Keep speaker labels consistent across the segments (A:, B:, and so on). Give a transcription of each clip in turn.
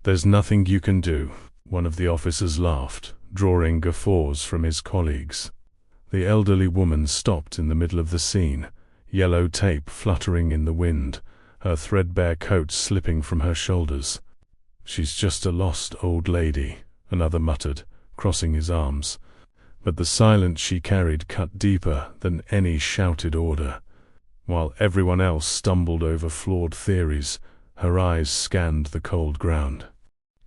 A: "There's nothing you can do," one of the officers laughed, drawing guffaws from his colleagues. The elderly woman stopped in the middle of the scene, yellow tape fluttering in the wind, her threadbare coat slipping from her shoulders. "She's just a lost old lady," another muttered, crossing his arms. But the silence she carried cut deeper than any shouted order. While everyone else stumbled over flawed theories, her eyes scanned the cold ground,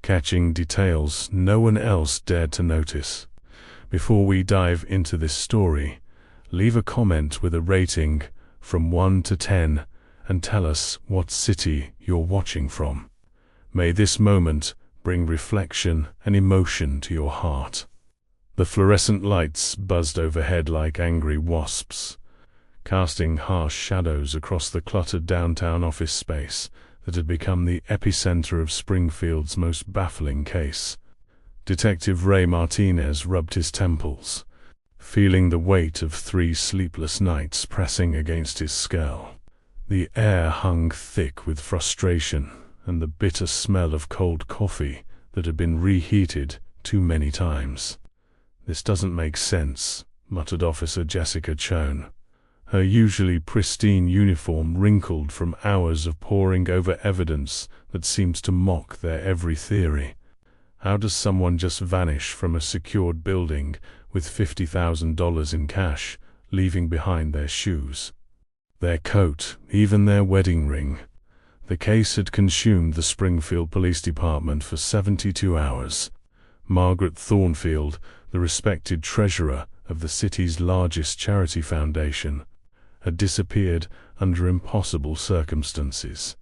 A: catching details no one else dared to notice. Before we dive into this story, leave a comment with a rating from 1 to 10 and tell us what city you're watching from. May this moment bring reflection and emotion to your heart. The fluorescent lights buzzed overhead like angry wasps, casting harsh shadows across the cluttered downtown office space that had become the epicenter of Springfield's most baffling case. Detective Ray Martinez rubbed his temples, feeling the weight of 3 sleepless nights pressing against his skull. The air hung thick with frustration and the bitter smell of cold coffee that had been reheated too many times. "This doesn't make sense," muttered Officer Jessica Choane, her usually pristine uniform wrinkled from hours of poring over evidence that seemed to mock their every theory. "How does someone just vanish from a secured building with $50,000 in cash, leaving behind their shoes, their coat, even their wedding ring?" The case had consumed the Springfield Police Department for 72 hours. Margaret Thornfield, the respected treasurer of the city's largest charity foundation, had disappeared under impossible circumstances.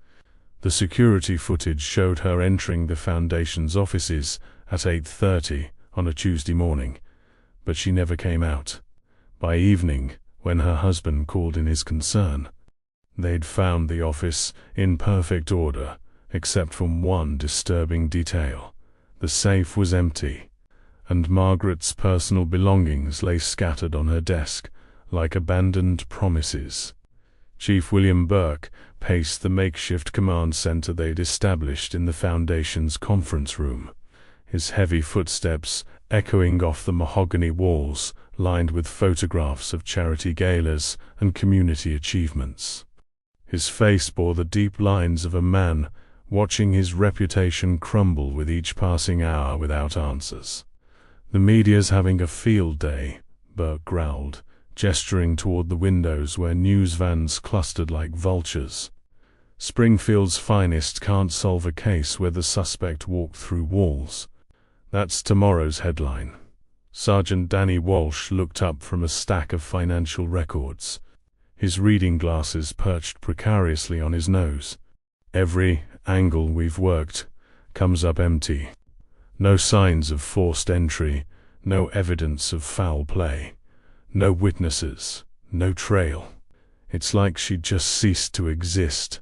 A: The security footage showed her entering the foundation's offices at 8:30 on a Tuesday morning, but she never came out. By evening, when her husband called in his concern, they'd found the office in perfect order, except for one disturbing detail. The safe was empty, and Margaret's personal belongings lay scattered on her desk like abandoned promises. Chief William Burke paced the makeshift command center they'd established in the Foundation's conference room, his heavy footsteps echoing off the mahogany walls lined with photographs of charity galas and community achievements. His face bore the deep lines of a man watching his reputation crumble with each passing hour without answers. "The media's having a field day," Burke growled, gesturing toward the windows where news vans clustered like vultures. "Springfield's finest can't solve a case where the suspect walked through walls. That's tomorrow's headline." Sergeant Danny Walsh looked up from a stack of financial records, his reading glasses perched precariously on his nose. "Every angle we've worked comes up empty. No signs of forced entry, no evidence of foul play. No witnesses, no trail. It's like she'd just ceased to exist."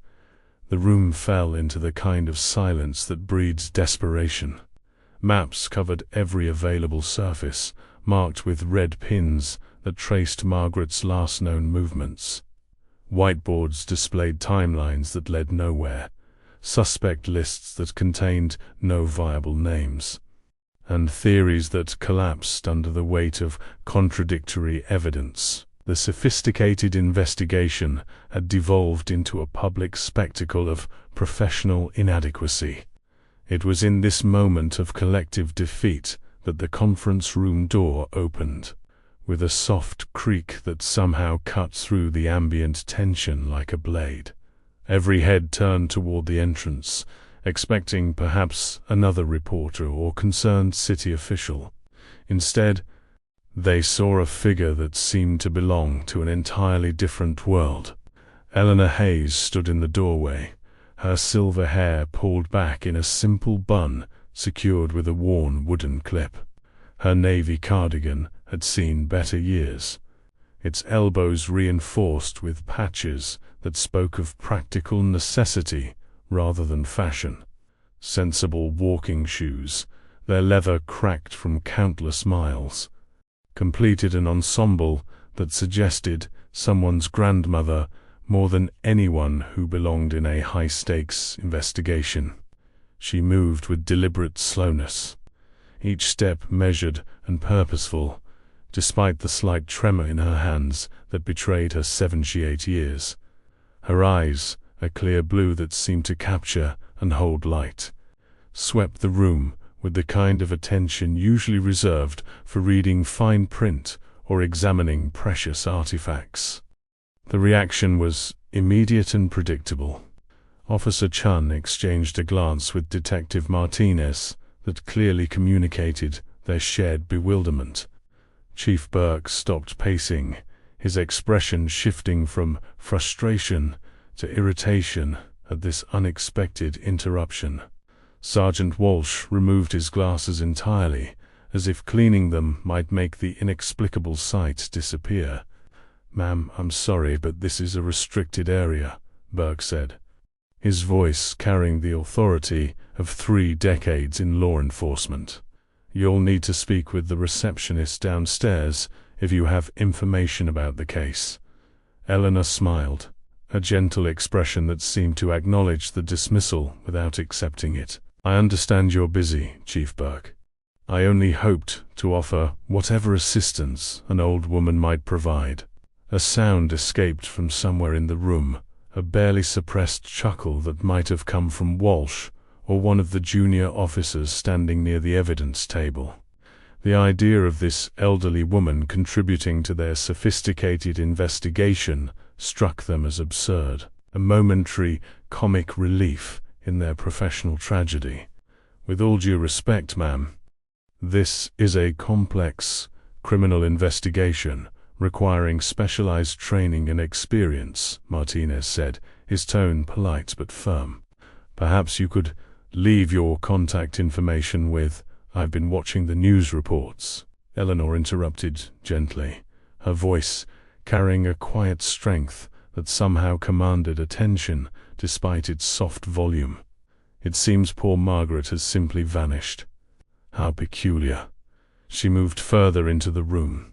A: The room fell into the kind of silence that breeds desperation. Maps covered every available surface, marked with red pins that traced Margaret's last known movements. Whiteboards displayed timelines that led nowhere, suspect lists that contained no viable names, and theories that collapsed under the weight of contradictory evidence. The sophisticated investigation had devolved into a public spectacle of professional inadequacy. It was in this moment of collective defeat that the conference room door opened, with a soft creak that somehow cut through the ambient tension like a blade. Every head turned toward the entrance, expecting perhaps another reporter or concerned city official. Instead, they saw a figure that seemed to belong to an entirely different world. Eleanor Hayes stood in the doorway, her silver hair pulled back in a simple bun secured with a worn wooden clip. Her navy cardigan had seen better years, its elbows reinforced with patches that spoke of practical necessity rather than fashion. Sensible walking shoes, their leather cracked from countless miles, completed an ensemble that suggested someone's grandmother more than anyone who belonged in a high-stakes investigation. She moved with deliberate slowness, each step measured and purposeful, despite the slight tremor in her hands that betrayed her 78 years. Her eyes, a clear blue that seemed to capture and hold light, swept the room with the kind of attention usually reserved for reading fine print or examining precious artifacts. The reaction was immediate and predictable. Officer Chun exchanged a glance with Detective Martinez that clearly communicated their shared bewilderment. Chief Burke stopped pacing, his expression shifting from frustration to irritation at this unexpected interruption. Sergeant Walsh removed his glasses entirely, as if cleaning them might make the inexplicable sight disappear. "Ma'am, I'm sorry, but this is a restricted area," Burke said, his voice carrying the authority of 3 decades in law enforcement. "You'll need to speak with the receptionist downstairs if you have information about the case." Eleanor smiled, a gentle expression that seemed to acknowledge the dismissal without accepting it. "I understand you're busy, Chief Burke. I only hoped to offer whatever assistance an old woman might provide." A sound escaped from somewhere in the room, a barely suppressed chuckle that might have come from Walsh or one of the junior officers standing near the evidence table. The idea of this elderly woman contributing to their sophisticated investigation struck them as absurd, a momentary comic relief in their professional tragedy. "With all due respect, ma'am, this is a complex criminal investigation requiring specialized training and experience," Martinez said, his tone polite but firm. "Perhaps you could leave your contact information with—" "I've been watching the news reports," Eleanor interrupted gently, her voice carrying a quiet strength that somehow commanded attention despite its soft volume. "It seems poor Margaret has simply vanished." "How peculiar." She moved further into the room,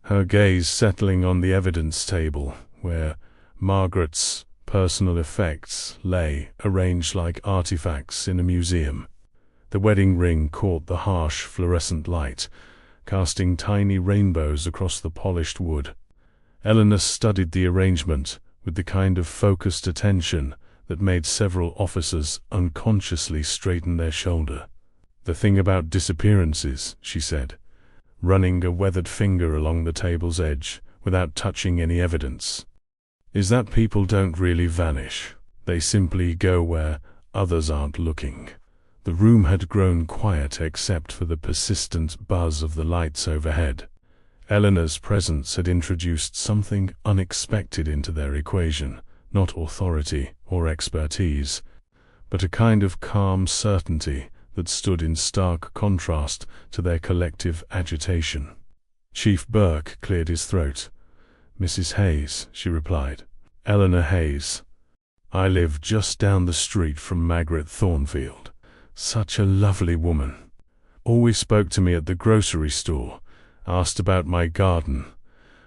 A: her gaze settling on the evidence table, where Margaret's personal effects lay arranged like artifacts in a museum. The wedding ring caught the harsh fluorescent light, casting tiny rainbows across the polished wood. Eleanor studied the arrangement with the kind of focused attention that made several officers unconsciously straighten their shoulder. "The thing about disappearances," she said, running a weathered finger along the table's edge without touching any evidence, "is that people don't really vanish. They simply go where others aren't looking." The room had grown quiet except for the persistent buzz of the lights overhead. Eleanor's presence had introduced something unexpected into their equation, not authority or expertise, but a kind of calm certainty that stood in stark contrast to their collective agitation. Chief Burke cleared his throat. "Mrs. Hayes," she replied. "Eleanor Hayes. I live just down the street from Margaret Thornfield. Such a lovely woman. Always spoke to me at the grocery store, asked about my garden."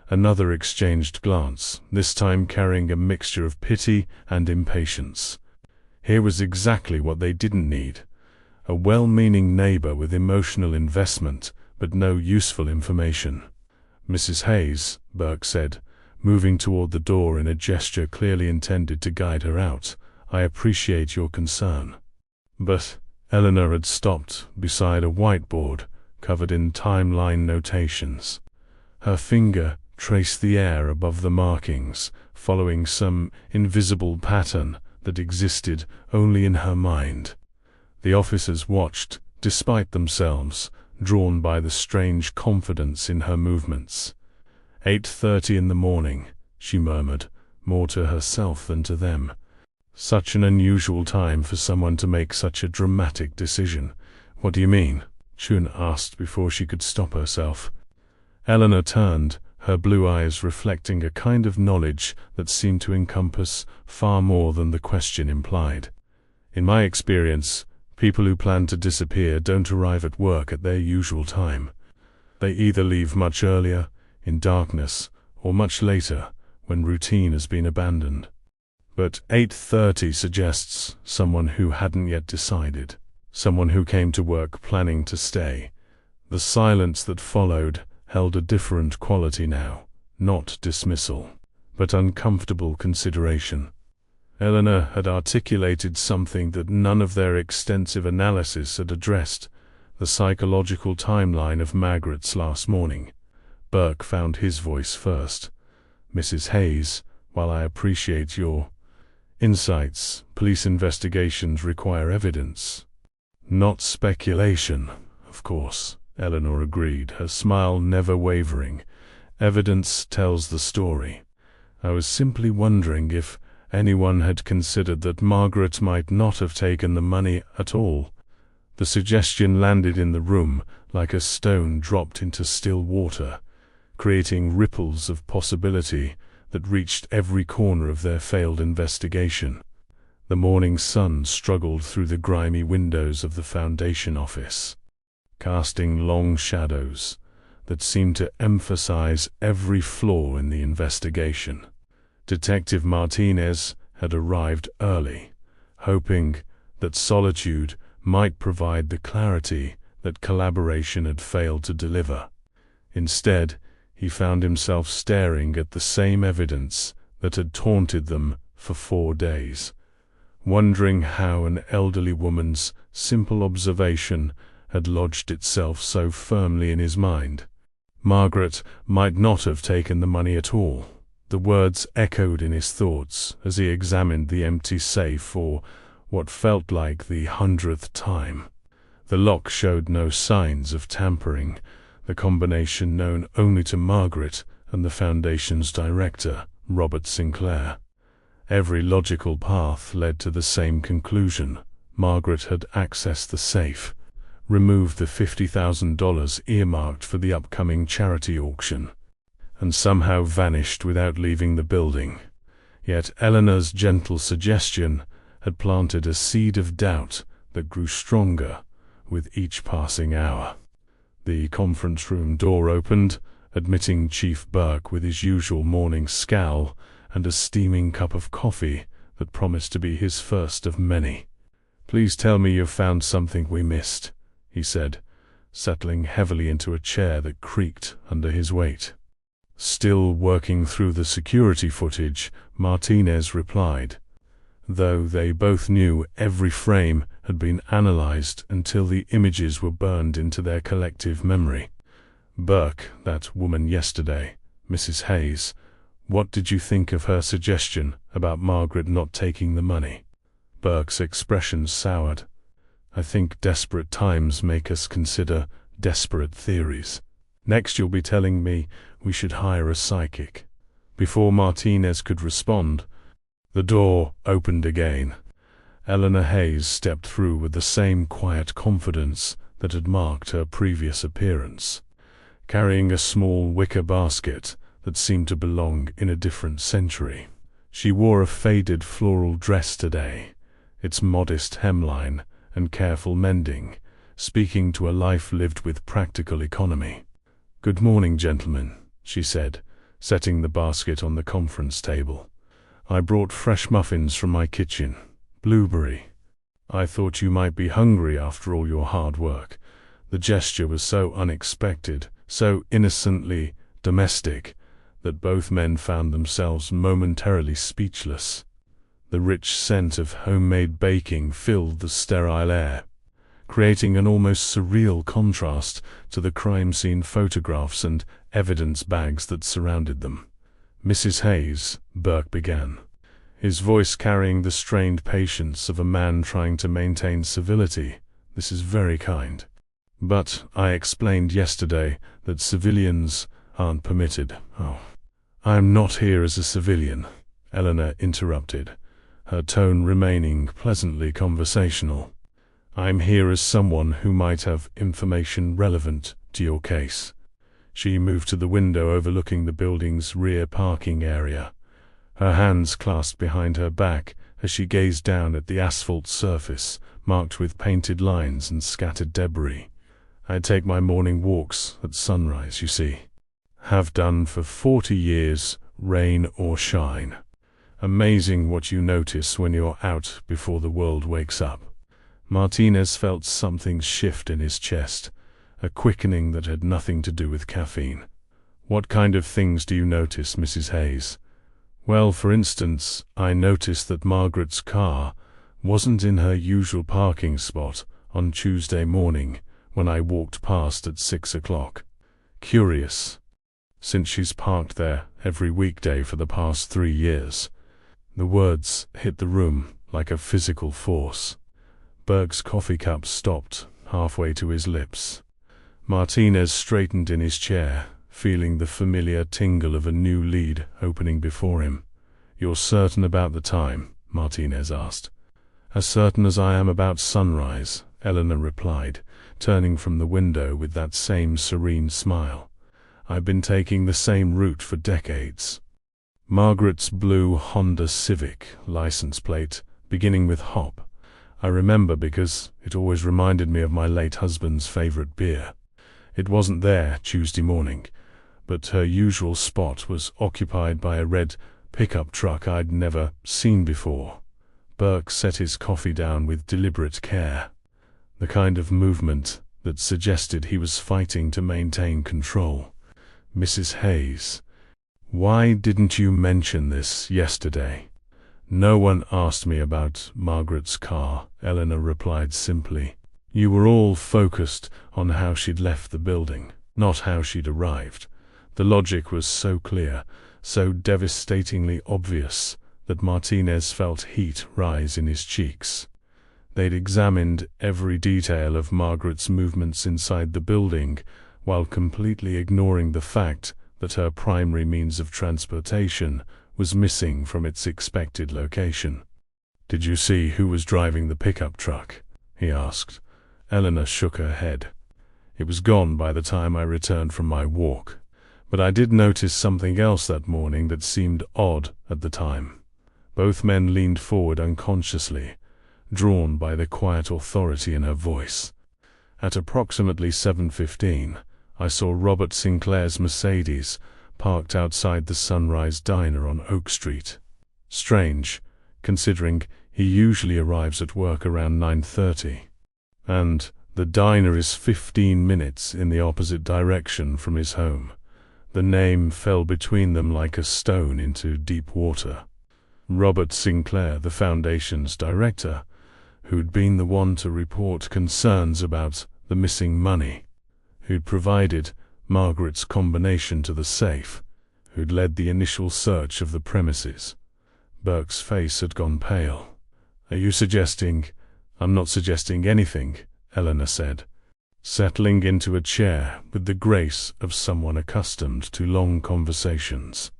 A: Another exchanged glance, this time carrying a mixture of pity and impatience. Here was exactly what they didn't need. A well-meaning neighbor with emotional investment, but no useful information. "Mrs. Hayes," Burke said, moving toward the door in a gesture clearly intended to guide her out, "I appreciate your concern." But Eleanor had stopped beside a whiteboard covered in timeline notations. Her finger traced the air above the markings, following some invisible pattern that existed only in her mind. The officers watched, despite themselves, drawn by the strange confidence in her movements. 8:30 in the morning, she murmured, more to herself than to them. Such an unusual time for someone to make such a dramatic decision. "What do you mean?" Chun asked before she could stop herself. Eleanor turned, her blue eyes reflecting a kind of knowledge that seemed to encompass far more than the question implied. "In my experience, people who plan to disappear don't arrive at work at their usual time. They either leave much earlier, in darkness, or much later, when routine has been abandoned." But 8:30 suggests someone who hadn't yet decided, someone who came to work planning to stay. The silence that followed held a different quality now, not dismissal, but uncomfortable consideration. Eleanor had articulated something that none of their extensive analysis had addressed, the psychological timeline of Margaret's last morning. Burke found his voice first. "Mrs. Hayes, while I appreciate your insights, police investigations require evidence." "Not speculation, of course," Eleanor agreed, her smile never wavering. "Evidence tells the story. I was simply wondering if anyone had considered that Margaret might not have taken the money at all." The suggestion landed in the room like a stone dropped into still water, creating ripples of possibility that reached every corner of their failed investigation. The morning sun struggled through the grimy windows of the Foundation office, casting long shadows that seemed to emphasize every flaw in the investigation. Detective Martinez had arrived early, hoping that solitude might provide the clarity that collaboration had failed to deliver. Instead, he found himself staring at the same evidence that had taunted them for 4 days, wondering how an elderly woman's simple observation had lodged itself so firmly in his mind. Margaret might not have taken the money at all. The words echoed in his thoughts as he examined the empty safe for what felt like the 100th time. The lock showed no signs of tampering, the combination known only to Margaret and the Foundation's director, Robert Sinclair. Every logical path led to the same conclusion. Margaret had accessed the safe, removed the $50,000 earmarked for the upcoming charity auction, and somehow vanished without leaving the building. Yet Eleanor's gentle suggestion had planted a seed of doubt that grew stronger with each passing hour. The conference room door opened, admitting Chief Burke with his usual morning scowl and a steaming cup of coffee that promised to be his first of many. "Please tell me you've found something we missed," he said, settling heavily into a chair that creaked under his weight. Still working through the security footage, Martinez replied, though they both knew every frame had been analyzed until the images were burned into their collective memory. "Burke, that woman yesterday, Mrs. Hayes, what did you think of her suggestion about Margaret not taking the money?" Burke's expression soured. "I think desperate times make us consider desperate theories. Next you'll be telling me we should hire a psychic." Before Martinez could respond, the door opened again. Eleanor Hayes stepped through with the same quiet confidence that had marked her previous appearance, carrying a small wicker basket that seemed to belong in a different century. She wore a faded floral dress today, its modest hemline and careful mending speaking to a life lived with practical economy. "Good morning, gentlemen," she said, setting the basket on the conference table. "I brought fresh muffins from my kitchen. Blueberry. I thought you might be hungry after all your hard work." The gesture was so unexpected, so innocently domestic, that both men found themselves momentarily speechless. The rich scent of homemade baking filled the sterile air, creating an almost surreal contrast to the crime scene photographs and evidence bags that surrounded them. "Mrs. Hayes," Burke began, his voice carrying the strained patience of a man trying to maintain civility, "this is very kind. But I explained yesterday that civilians aren't permitted." "Oh, I am not here as a civilian," Eleanor interrupted, her tone remaining pleasantly conversational. "I'm here as someone who might have information relevant to your case." She moved to the window overlooking the building's rear parking area, her hands clasped behind her back as she gazed down at the asphalt surface marked with painted lines and scattered debris. "I take my morning walks at sunrise, you see. Have done for 40 years, rain or shine." Amazing what you notice when you're out before the world wakes up. Martinez felt something shift in his chest, a quickening that had nothing to do with caffeine. What kind of things do you notice, Mrs. Hayes? Well, for instance, I noticed that Margaret's car wasn't in her usual parking spot on Tuesday morning when I walked past at 6 o'clock. Curious, since she's parked there every weekday for the past 3 years. The words hit the room like a physical force. Burke's coffee cup stopped halfway to his lips. Martinez straightened in his chair, feeling the familiar tingle of a new lead opening before him. "You're certain about the time?" Martinez asked. "As certain as I am about sunrise," Eleanor replied, turning from the window with that same serene smile. "I've been taking the same route for decades." Margaret's blue Honda Civic license plate, beginning with Hop. I remember because it always reminded me of my late husband's favorite beer. It wasn't there Tuesday morning, but her usual spot was occupied by a red pickup truck I'd never seen before. Burke set his coffee down with deliberate care, the kind of movement that suggested he was fighting to maintain control. "Mrs. Hayes, why didn't you mention this yesterday?" "No one asked me about Margaret's car," Eleanor replied simply. "You were all focused on how she'd left the building, not how she'd arrived." The logic was so clear, so devastatingly obvious, that Martinez felt heat rise in his cheeks. They'd examined every detail of Margaret's movements inside the building, while completely ignoring the fact that her primary means of transportation was missing from its expected location. "Did you see who was driving the pickup truck?" he asked. Eleanor shook her head. "It was gone by the time I returned from my walk. But I did notice something else that morning that seemed odd at the time." Both men leaned forward unconsciously, drawn by the quiet authority in her voice. "At approximately 7:15, I saw Robert Sinclair's Mercedes parked outside the Sunrise Diner on Oak Street. Strange, considering he usually arrives at work around 9:30. And the diner is 15 minutes in the opposite direction from his home." The name fell between them like a stone into deep water. Robert Sinclair, the Foundation's director, who'd been the one to report concerns about the missing money, who'd provided Margaret's combination to the safe, who'd led the initial search of the premises. Burke's face had gone pale. "Are you suggesting—" "I'm not suggesting anything," Eleanor said, settling into a chair with the grace of someone accustomed to long conversations.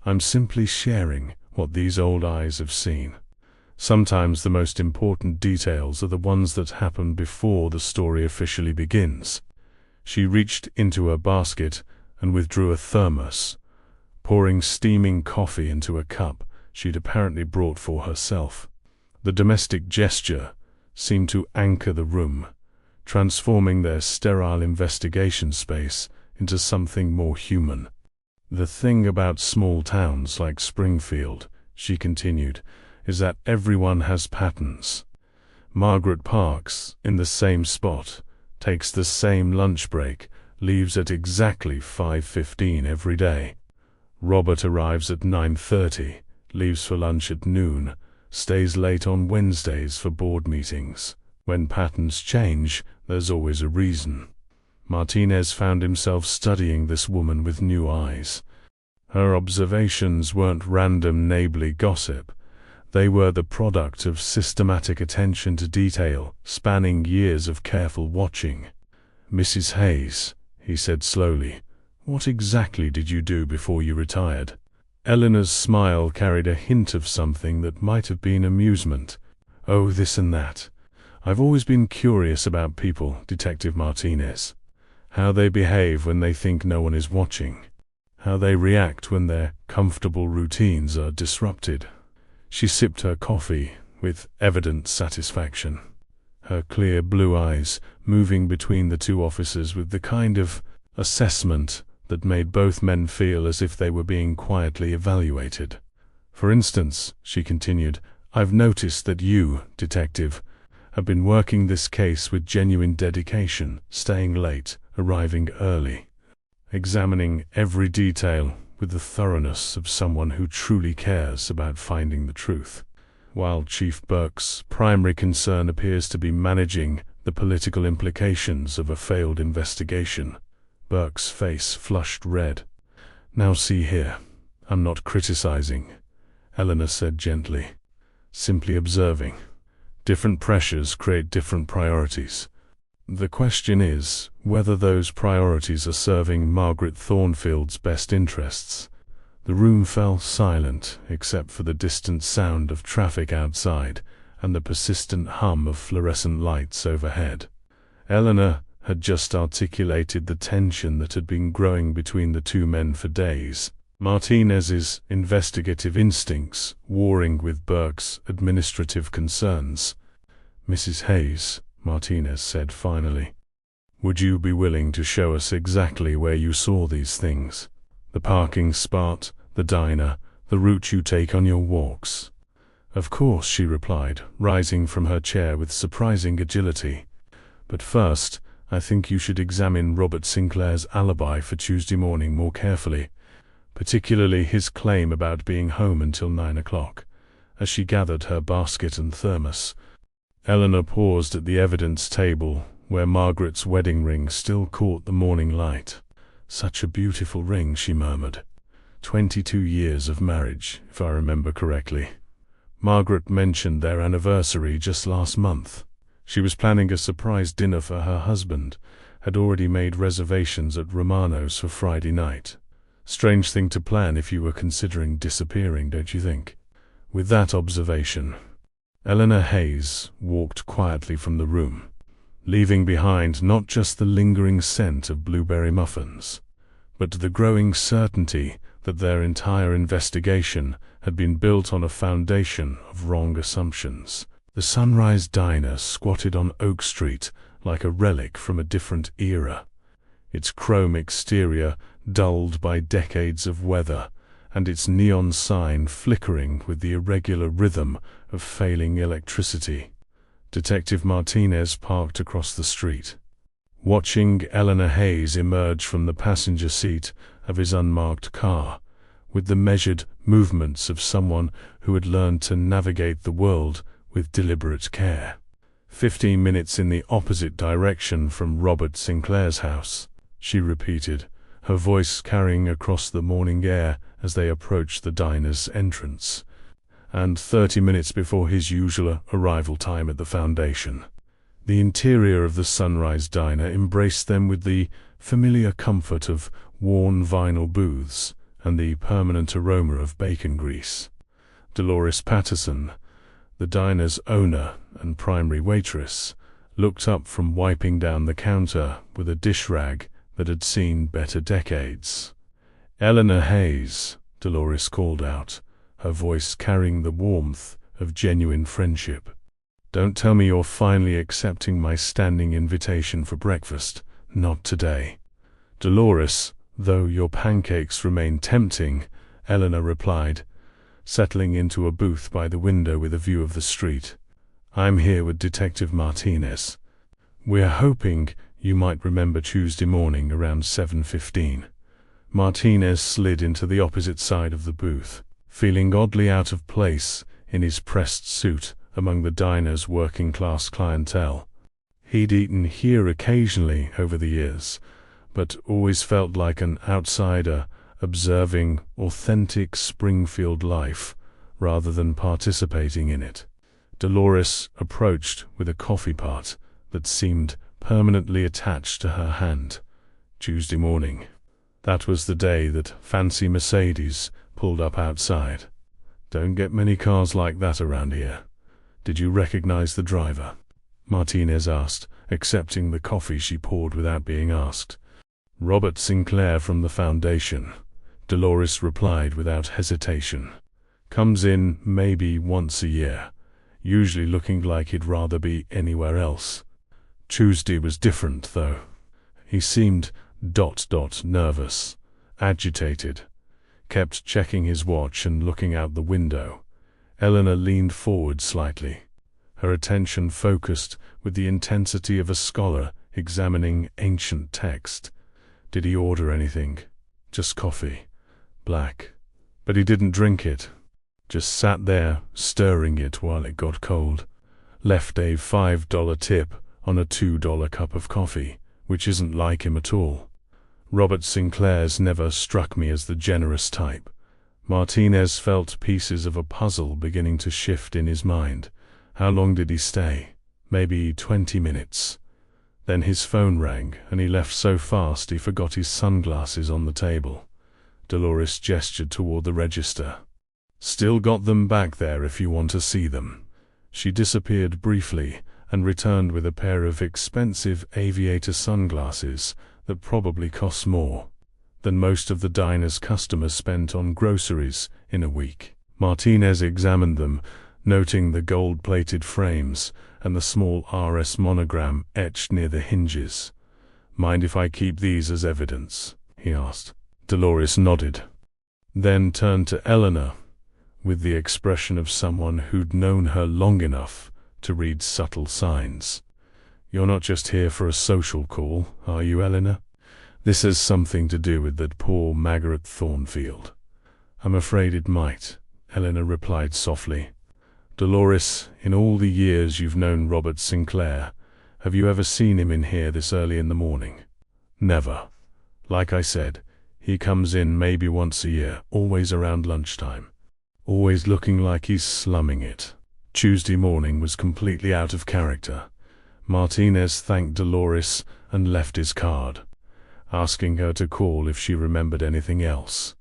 A: "I'm simply sharing what these old eyes have seen. Sometimes the most important details are the ones that happen before the story officially begins." She reached into her basket and withdrew a thermos, pouring steaming coffee into a cup she'd apparently brought for herself. The domestic gesture seemed to anchor the room, transforming their sterile investigation space into something more human. "The thing about small towns like Springfield," she continued, "is that everyone has patterns. Margaret parks in the same spot, takes the same lunch break, leaves at exactly 5:15 every day. Robert arrives at 9:30, leaves for lunch at noon, stays late on Wednesdays for board meetings. When patterns change, there's always a reason." Martinez found himself studying this woman with new eyes. Her observations weren't random neighborly gossip. They were the product of systematic attention to detail, spanning years of careful watching. "Mrs. Hayes," he said slowly, "what exactly did you do before you retired?" Eleanor's smile carried a hint of something that might have been amusement. "Oh, this and that. I've always been curious about people, Detective Martinez. How they behave when they think no one is watching. How they react when their comfortable routines are disrupted." She sipped her coffee with evident satisfaction, her clear blue eyes moving between the two officers with the kind of assessment that made both men feel as if they were being quietly evaluated. For instance, she continued, I've noticed that you, detective, have been working this case with genuine dedication, staying late, arriving early, examining every detail with the thoroughness of someone who truly cares about finding the truth. While Chief Burke's primary concern appears to be managing the political implications of a failed investigation, Burke's face flushed red. Now see here, I'm not criticizing, Eleanor said gently, simply observing. Different pressures create different priorities. The question is whether those priorities are serving Margaret Thornfield's best interests. The room fell silent except for the distant sound of traffic outside and the persistent hum of fluorescent lights overhead. Eleanor had just articulated the tension that had been growing between the two men for days, Martinez's investigative instincts warring with Burke's administrative concerns. Mrs. Hayes, Martinez said finally, would you be willing to show us exactly where you saw these things? The parking spot, the diner, the route you take on your walks. Of course, she replied, rising from her chair with surprising agility. But first, I think you should examine Robert Sinclair's alibi for Tuesday morning more carefully, particularly his claim about being home until 9 o'clock. As she gathered her basket and thermos, Eleanor paused at the evidence table where Margaret's wedding ring still caught the morning light. Such a beautiful ring, she murmured. 22 years of marriage, if I remember correctly. Margaret mentioned their anniversary just last month. She was planning a surprise dinner for her husband, had already made reservations at Romano's for Friday night. Strange thing to plan if you were considering disappearing, don't you think? With that observation, Eleanor Hayes walked quietly from the room, leaving behind not just the lingering scent of blueberry muffins, but the growing certainty that their entire investigation had been built on a foundation of wrong assumptions. The Sunrise Diner squatted on Oak Street like a relic from a different era, its chrome exterior dulled by decades of weather, and its neon sign flickering with the irregular rhythm of failing electricity. Detective Martinez parked across the street, watching Eleanor Hayes emerge from the passenger seat of his unmarked car, with the measured movements of someone who had learned to navigate the world with deliberate care. 15 minutes in the opposite direction from Robert Sinclair's house, she repeated, her voice carrying across the morning air as they approached the diner's entrance, and 30 minutes before his usual arrival time at the foundation. The interior of the Sunrise Diner embraced them with the familiar comfort of worn vinyl booths and the permanent aroma of bacon grease. Dolores Patterson, the diner's owner and primary waitress, looked up from wiping down the counter with a dish rag that had seen better decades. Eleanor Hayes, Dolores called out, her voice carrying the warmth of genuine friendship. Don't tell me you're finally accepting my standing invitation for breakfast. Not today. Dolores, though your pancakes remain tempting, Eleanor replied, settling into a booth by the window with a view of the street. I'm here with Detective Martinez. We're hoping you might remember Tuesday morning around 7:15. Martinez slid into the opposite side of the booth, feeling oddly out of place in his pressed suit among the diner's working-class clientele. He'd eaten here occasionally over the years, but always felt like an outsider observing authentic Springfield life rather than participating in it. Dolores approached with a coffee pot that seemed permanently attached to her hand. Tuesday morning. That was the day that fancy Mercedes pulled up outside. Don't get many cars like that around here. Did you recognize the driver? Martinez asked, accepting the coffee she poured without being asked. Robert Sinclair from the Foundation, Dolores replied without hesitation. Comes in maybe once a year, usually looking like he'd rather be anywhere else. Tuesday was different, though. He seemed nervous, agitated, kept checking his watch and looking out the window. Eleanor leaned forward slightly, her attention focused with the intensity of a scholar examining ancient text. Did he order anything? Just coffee. Black. But he didn't drink it. Just sat there, stirring it while it got cold. Left a $5 tip on a $2 cup of coffee, which isn't like him at all. Robert Sinclair's never struck me as the generous type. Martinez felt pieces of a puzzle beginning to shift in his mind. How long did he stay? Maybe 20 minutes. Then his phone rang, and he left so fast he forgot his sunglasses on the table. Dolores gestured toward the register. Still got them back there if you want to see them. She disappeared briefly and returned with a pair of expensive aviator sunglasses that probably cost more than most of the diner's customers spent on groceries in a week. Martinez examined them, noting the gold-plated frames and the small RS monogram etched near the hinges. Mind if I keep these as evidence? He asked. Dolores nodded, then turned to Eleanor with the expression of someone who'd known her long enough to read subtle signs. You're not just here for a social call, are you, Eleanor? This has something to do with that poor Margaret Thornfield. I'm afraid it might, Eleanor replied softly. Dolores, in all the years you've known Robert Sinclair, have you ever seen him in here this early in the morning? Never. Like I said, he comes in maybe once a year, always around lunchtime. Always looking like he's slumming it. Tuesday morning was completely out of character. Martinez thanked Dolores and left his card, asking her to call if she remembered anything else.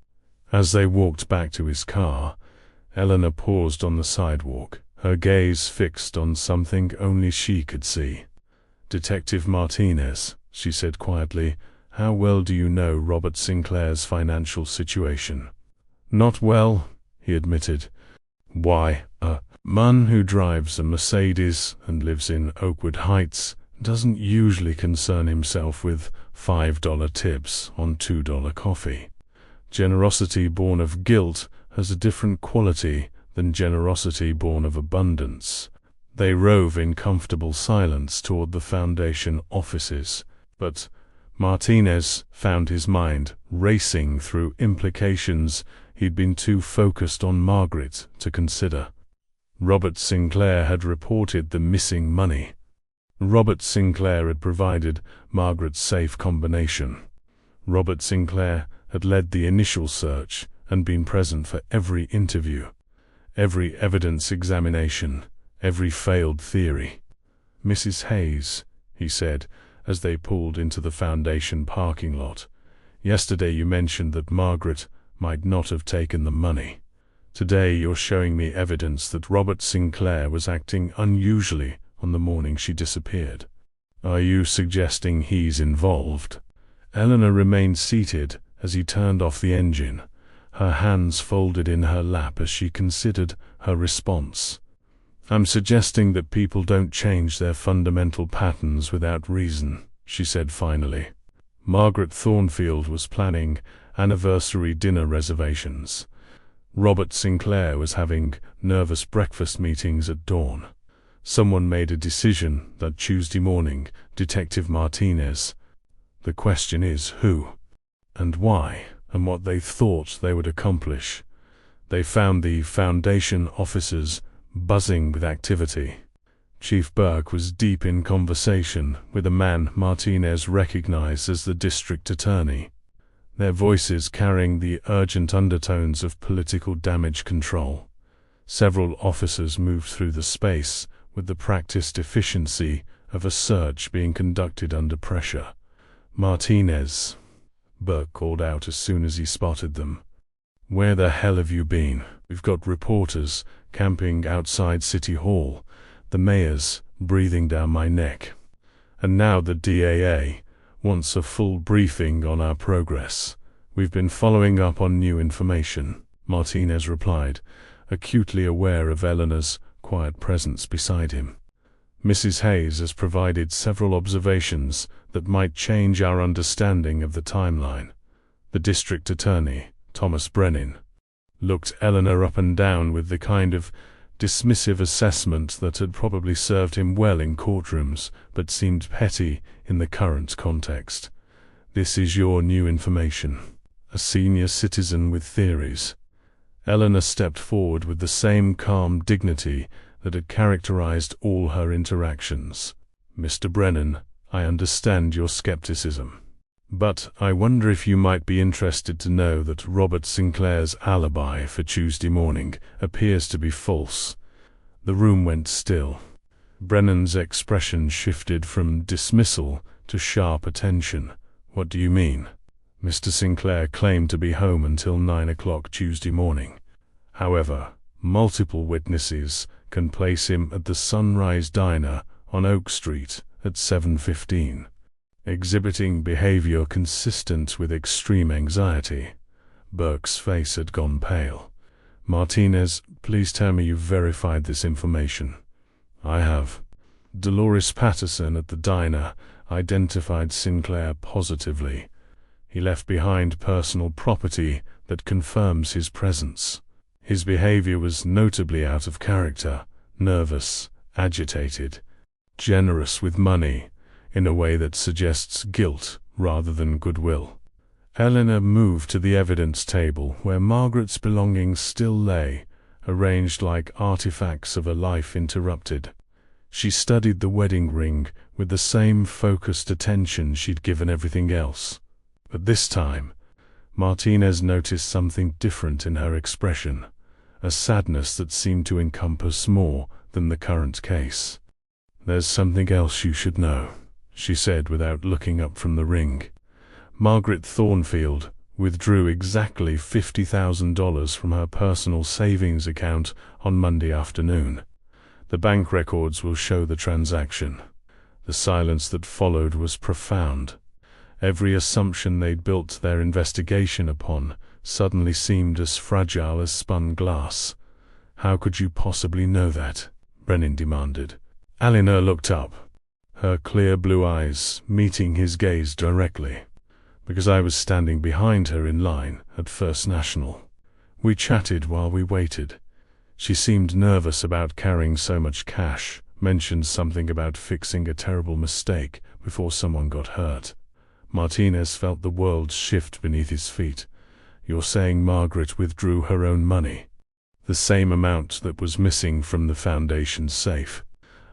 A: As they walked back to his car, Eleanor paused on the sidewalk, her gaze fixed on something only she could see. Detective Martinez, she said quietly, how well do you know Robert Sinclair's financial situation? Not well, he admitted. Why, a man who drives a Mercedes and lives in Oakwood Heights doesn't usually concern himself with $5 tips on $2 coffee. Generosity born of guilt has a different quality than generosity born of abundance. They rove in comfortable silence toward the Foundation offices, but Martinez found his mind racing through implications he'd been too focused on Margaret to consider. Robert Sinclair had reported the missing money. Robert Sinclair had provided Margaret's safe combination. Robert Sinclair had led the initial search and been present for every interview, every evidence examination, every failed theory. Mrs. Hayes, he said, as they pulled into the Foundation parking lot, yesterday you mentioned that Margaret might not have taken the money. Today you're showing me evidence that Robert Sinclair was acting unusually on the morning she disappeared. Are you suggesting he's involved? Eleanor remained seated as he turned off the engine, her hands folded in her lap as she considered her response. I'm suggesting that people don't change their fundamental patterns without reason, she said finally. Margaret Thornfield was planning anniversary dinner reservations. Robert Sinclair was having nervous breakfast meetings at dawn. Someone made a decision that Tuesday morning, Detective Martinez. The question is who, and why, and what they thought they would accomplish. They found the Foundation officers buzzing with activity. Chief Burke was deep in conversation with a man Martinez recognized as the district attorney, their voices carrying the urgent undertones of political damage control. Several officers moved through the space with the practiced efficiency of a search being conducted under pressure. Martinez, Burke called out as soon as he spotted them. Where the hell have you been? We've got reporters camping outside City Hall, the mayor's breathing down my neck. And now the DAA wants a full briefing on our progress. We've been following up on new information, Martinez replied, acutely aware of Eleanor's quiet presence beside him. Mrs. Hayes has provided several observations that might change our understanding of the timeline. The district attorney, Thomas Brennan looked Eleanor up and down with the kind of dismissive assessment that had probably served him well in courtrooms, but seemed petty in the current context. "This is your new information. A senior citizen with theories." Eleanor stepped forward with the same calm dignity that had characterized all her interactions. "Mr. Brennan, I understand your skepticism. But I wonder if you might be interested to know that Robert Sinclair's alibi for Tuesday morning appears to be false." The room went still. Brennan's expression shifted from dismissal to sharp attention. "What do you mean?" "Mr. Sinclair claimed to be home until 9 o'clock Tuesday morning. However, multiple witnesses can place him at the Sunrise Diner on Oak Street at 7:15. Exhibiting behavior consistent with extreme anxiety." Burke's face had gone pale. "Martinez, please tell me you've verified this information." "I have. Dolores Patterson at the diner identified Sinclair positively. He left behind personal property that confirms his presence. His behavior was notably out of character, nervous, agitated, generous with money, in a way that suggests guilt rather than goodwill." Eleanor moved to the evidence table where Margaret's belongings still lay, arranged like artifacts of a life interrupted. She studied the wedding ring with the same focused attention she'd given everything else. But this time, Martinez noticed something different in her expression, a sadness that seemed to encompass more than the current case. "There's something else you should know," she said without looking up from the ring. Margaret Thornfield withdrew exactly $50,000 from her personal savings account on Monday afternoon. The bank records will show the transaction. The silence that followed was profound. Every assumption they'd built their investigation upon suddenly seemed as fragile as spun glass. "How could you possibly know that?" Brennan demanded. Eleanor looked up, her clear blue eyes meeting his gaze directly. "Because I was standing behind her in line at First National. We chatted while we waited. She seemed nervous about carrying so much cash, mentioned something about fixing a terrible mistake before someone got hurt." Martinez felt the world shift beneath his feet. "You're saying Margaret withdrew her own money?" "The same amount that was missing from the Foundation's safe."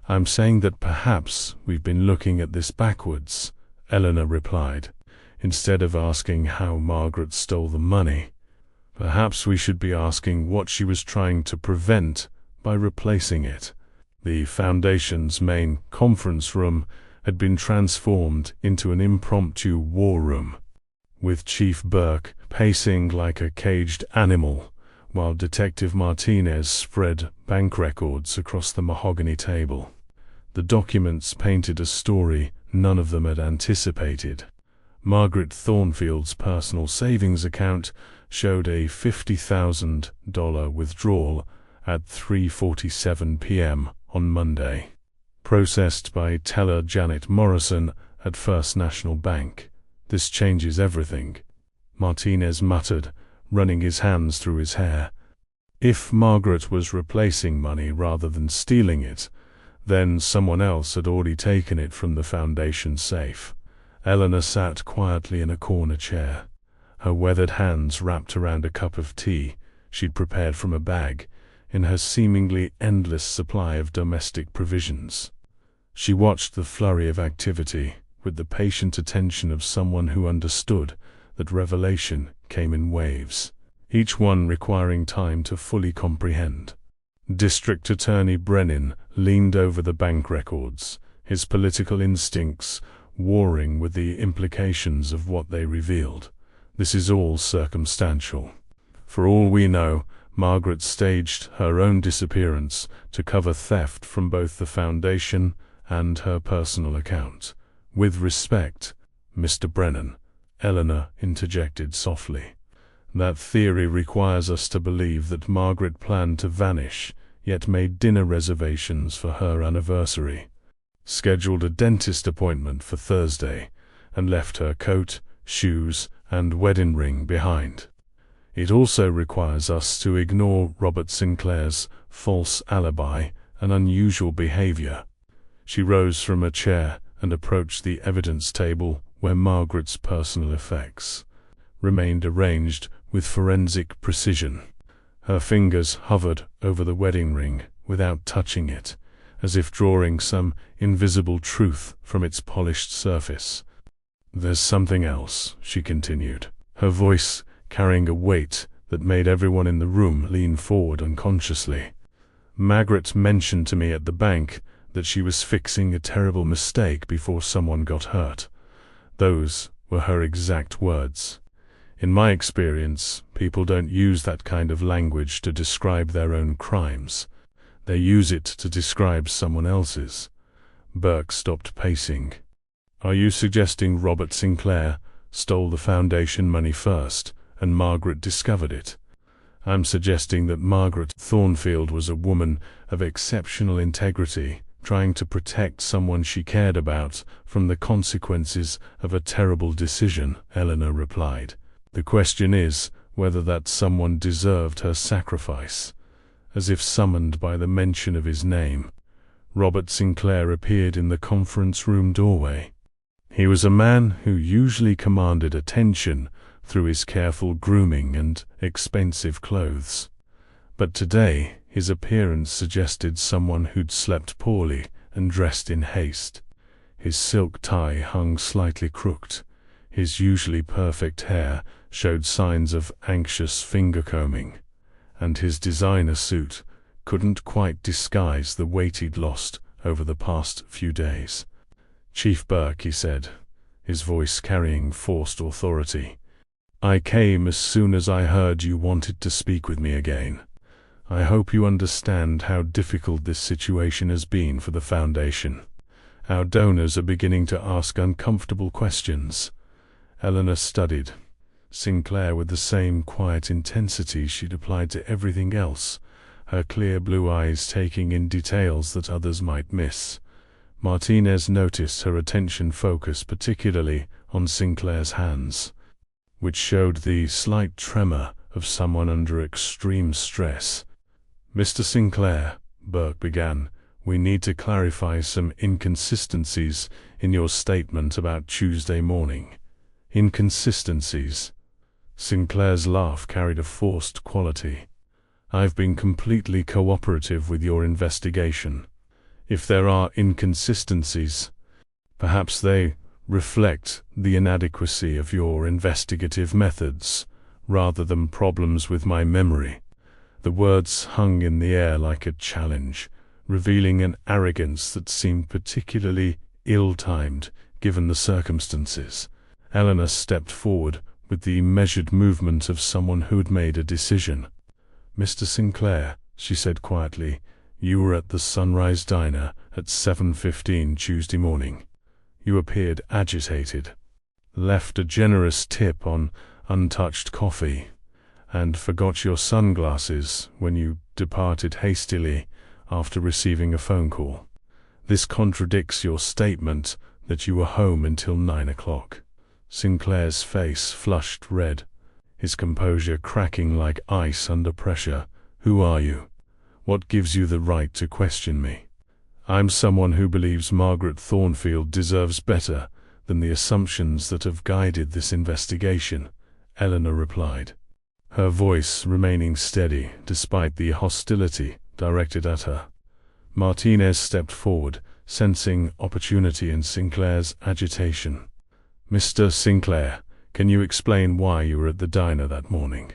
A: "I'm saying that perhaps we've been looking at this backwards," Eleanor replied. "Instead of asking how Margaret stole the money, perhaps we should be asking what she was trying to prevent by replacing it." The Foundation's main conference room had been transformed into an impromptu war room, with Chief Burke pacing like a caged animal, while Detective Martinez spread bank records across the mahogany table. The documents painted a story none of them had anticipated. Margaret Thornfield's personal savings account showed a $50,000 withdrawal at 3:47 p.m. on Monday, processed by teller Janet Morrison at First National Bank. "This changes everything," Martinez muttered, running his hands through his hair. If Margaret was replacing money rather than stealing it, then someone else had already taken it from the Foundation safe. Eleanor sat quietly in a corner chair, her weathered hands wrapped around a cup of tea she'd prepared from a bag in her seemingly endless supply of domestic provisions. She watched the flurry of activity with the patient attention of someone who understood that revelation came in waves, each one requiring time to fully comprehend. District Attorney Brennan leaned over the bank records, his political instincts warring with the implications of what they revealed. "This is all circumstantial. For all we know, Margaret staged her own disappearance to cover theft from both the Foundation and her personal account." "With respect, Mr. Brennan," Eleanor interjected softly, "that theory requires us to believe that Margaret planned to vanish, yet made dinner reservations for her anniversary, scheduled a dentist appointment for Thursday, and left her coat, shoes, and wedding ring behind. It also requires us to ignore Robert Sinclair's false alibi and unusual behavior. She rose from a chair and approached the evidence table where Margaret's personal effects remained arranged with forensic precision. Her fingers hovered over the wedding ring without touching it, as if drawing some invisible truth from its polished surface. "There's something else," she continued, her voice carrying a weight that made everyone in the room lean forward unconsciously. "Margaret mentioned to me at the bank that she was fixing a terrible mistake before someone got hurt. Those were her exact words. In my experience, people don't use that kind of language to describe their own crimes. They use it to describe someone else's." Burke stopped pacing. "Are you suggesting Robert Sinclair stole the foundation money first, and Margaret discovered it?" "I'm suggesting that Margaret Thornfield was a woman of exceptional integrity, trying to protect someone she cared about from the consequences of a terrible decision," Eleanor replied. "The question is whether that someone deserved her sacrifice." As if summoned by the mention of his name, Robert Sinclair appeared in the conference room doorway. He was a man who usually commanded attention through his careful grooming and expensive clothes. But today, his appearance suggested someone who'd slept poorly and dressed in haste. His silk tie hung slightly crooked. His usually perfect hair showed signs of anxious finger-combing, and his designer suit couldn't quite disguise the weight he'd lost over the past few days. "Chief Burke," he said, his voice carrying forced authority, "I came as soon as I heard you wanted to speak with me again. I hope you understand how difficult this situation has been for the Foundation. Our donors are beginning to ask uncomfortable questions." Eleanor studied Sinclair with the same quiet intensity she'd applied to everything else, her clear blue eyes taking in details that others might miss. Martinez noticed her attention focus particularly on Sinclair's hands, which showed the slight tremor of someone under extreme stress. "Mr. Sinclair," Burke began, "we need to clarify some inconsistencies in your statement about Tuesday morning." "Inconsistencies?" Sinclair's laugh carried a forced quality. "I've been completely cooperative with your investigation. If there are inconsistencies, perhaps they reflect the inadequacy of your investigative methods, rather than problems with my memory." The words hung in the air like a challenge, revealing an arrogance that seemed particularly ill-timed given the circumstances. Eleanor stepped forward with the measured movement of someone who'd made a decision. "Mr. Sinclair," she said quietly, "you were at the Sunrise Diner at 7:15 Tuesday morning. You appeared agitated, left a generous tip on untouched coffee, and forgot your sunglasses when you departed hastily after receiving a phone call. This contradicts your statement that you were home until 9 o'clock. Sinclair's face flushed red, his composure cracking like ice under pressure. "Who are you? What gives you the right to question me?" "I'm someone who believes Margaret Thornfield deserves better than the assumptions that have guided this investigation," Eleanor replied, her voice remaining steady despite the hostility directed at her. Martinez stepped forward, sensing opportunity in Sinclair's agitation. "Mr. Sinclair, can you explain why you were at the diner that morning,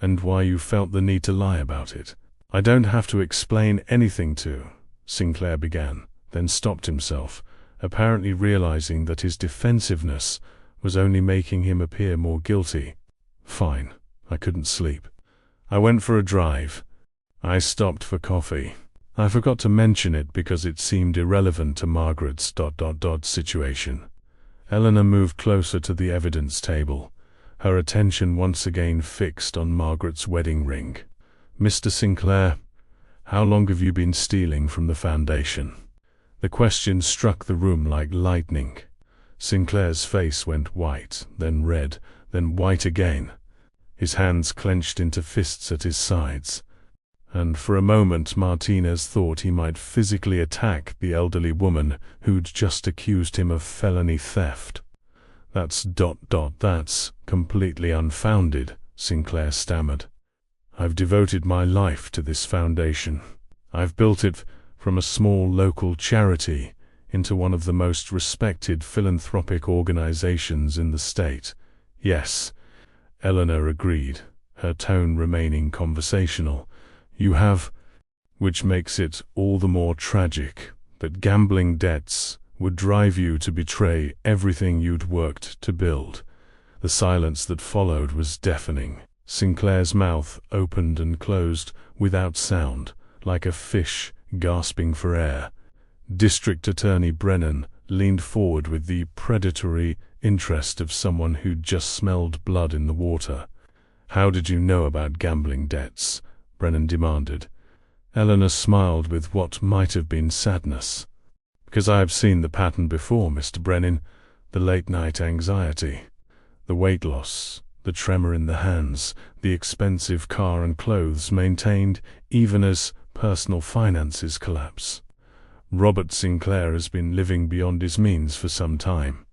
A: and why you felt the need to lie about it?" "I don't have to explain anything to," Sinclair began, then stopped himself, apparently realizing that his defensiveness was only making him appear more guilty. "Fine, I couldn't sleep. I went for a drive. I stopped for coffee. I forgot to mention it because it seemed irrelevant to Margaret's situation." Eleanor moved closer to the evidence table, her attention once again fixed on Margaret's wedding ring. "Mr. Sinclair, how long have you been stealing from the Foundation?" The question struck the room like lightning. Sinclair's face went white, then red, then white again. his hands clenched into fists at his sides. And for a moment Martinez thought he might physically attack the elderly woman who'd just accused him of felony theft. That's completely unfounded, Sinclair stammered. I've devoted my life to this foundation. I've built it from a small local charity into one of the most respected philanthropic organizations in the state. Yes, Eleanor agreed, her tone remaining conversational. You have, which makes it all the more tragic that gambling debts would drive you to betray everything you'd worked to build. The silence that followed was deafening. Sinclair's mouth opened and closed without sound, like a fish gasping for air. District Attorney Brennan leaned forward with the predatory interest of someone who'd just smelled blood in the water. How did you know about gambling debts? Brennan demanded. Eleanor smiled with what might have been sadness. Because I have seen the pattern before, Mr. Brennan. The late-night anxiety, the weight loss, the tremor in the hands, the expensive car and clothes maintained even as personal finances collapse. Robert Sinclair has been living beyond his means for some time,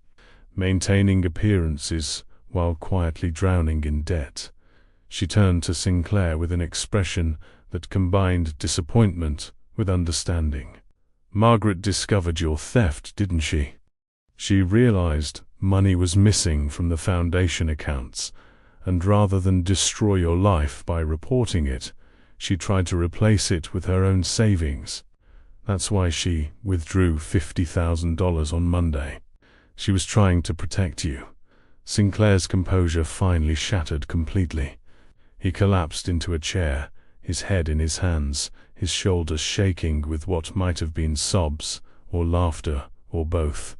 A: maintaining appearances while quietly drowning in debt. She turned to Sinclair with an expression that combined disappointment with understanding. Margaret discovered your theft, didn't she? She realized money was missing from the foundation accounts, and rather than destroy your life by reporting it, she tried to replace it with her own savings. That's why she withdrew $50,000 on Monday. She was trying to protect you. Sinclair's composure finally shattered completely. He collapsed into a chair, his head in his hands, his shoulders shaking with what might have been sobs, or laughter, or both.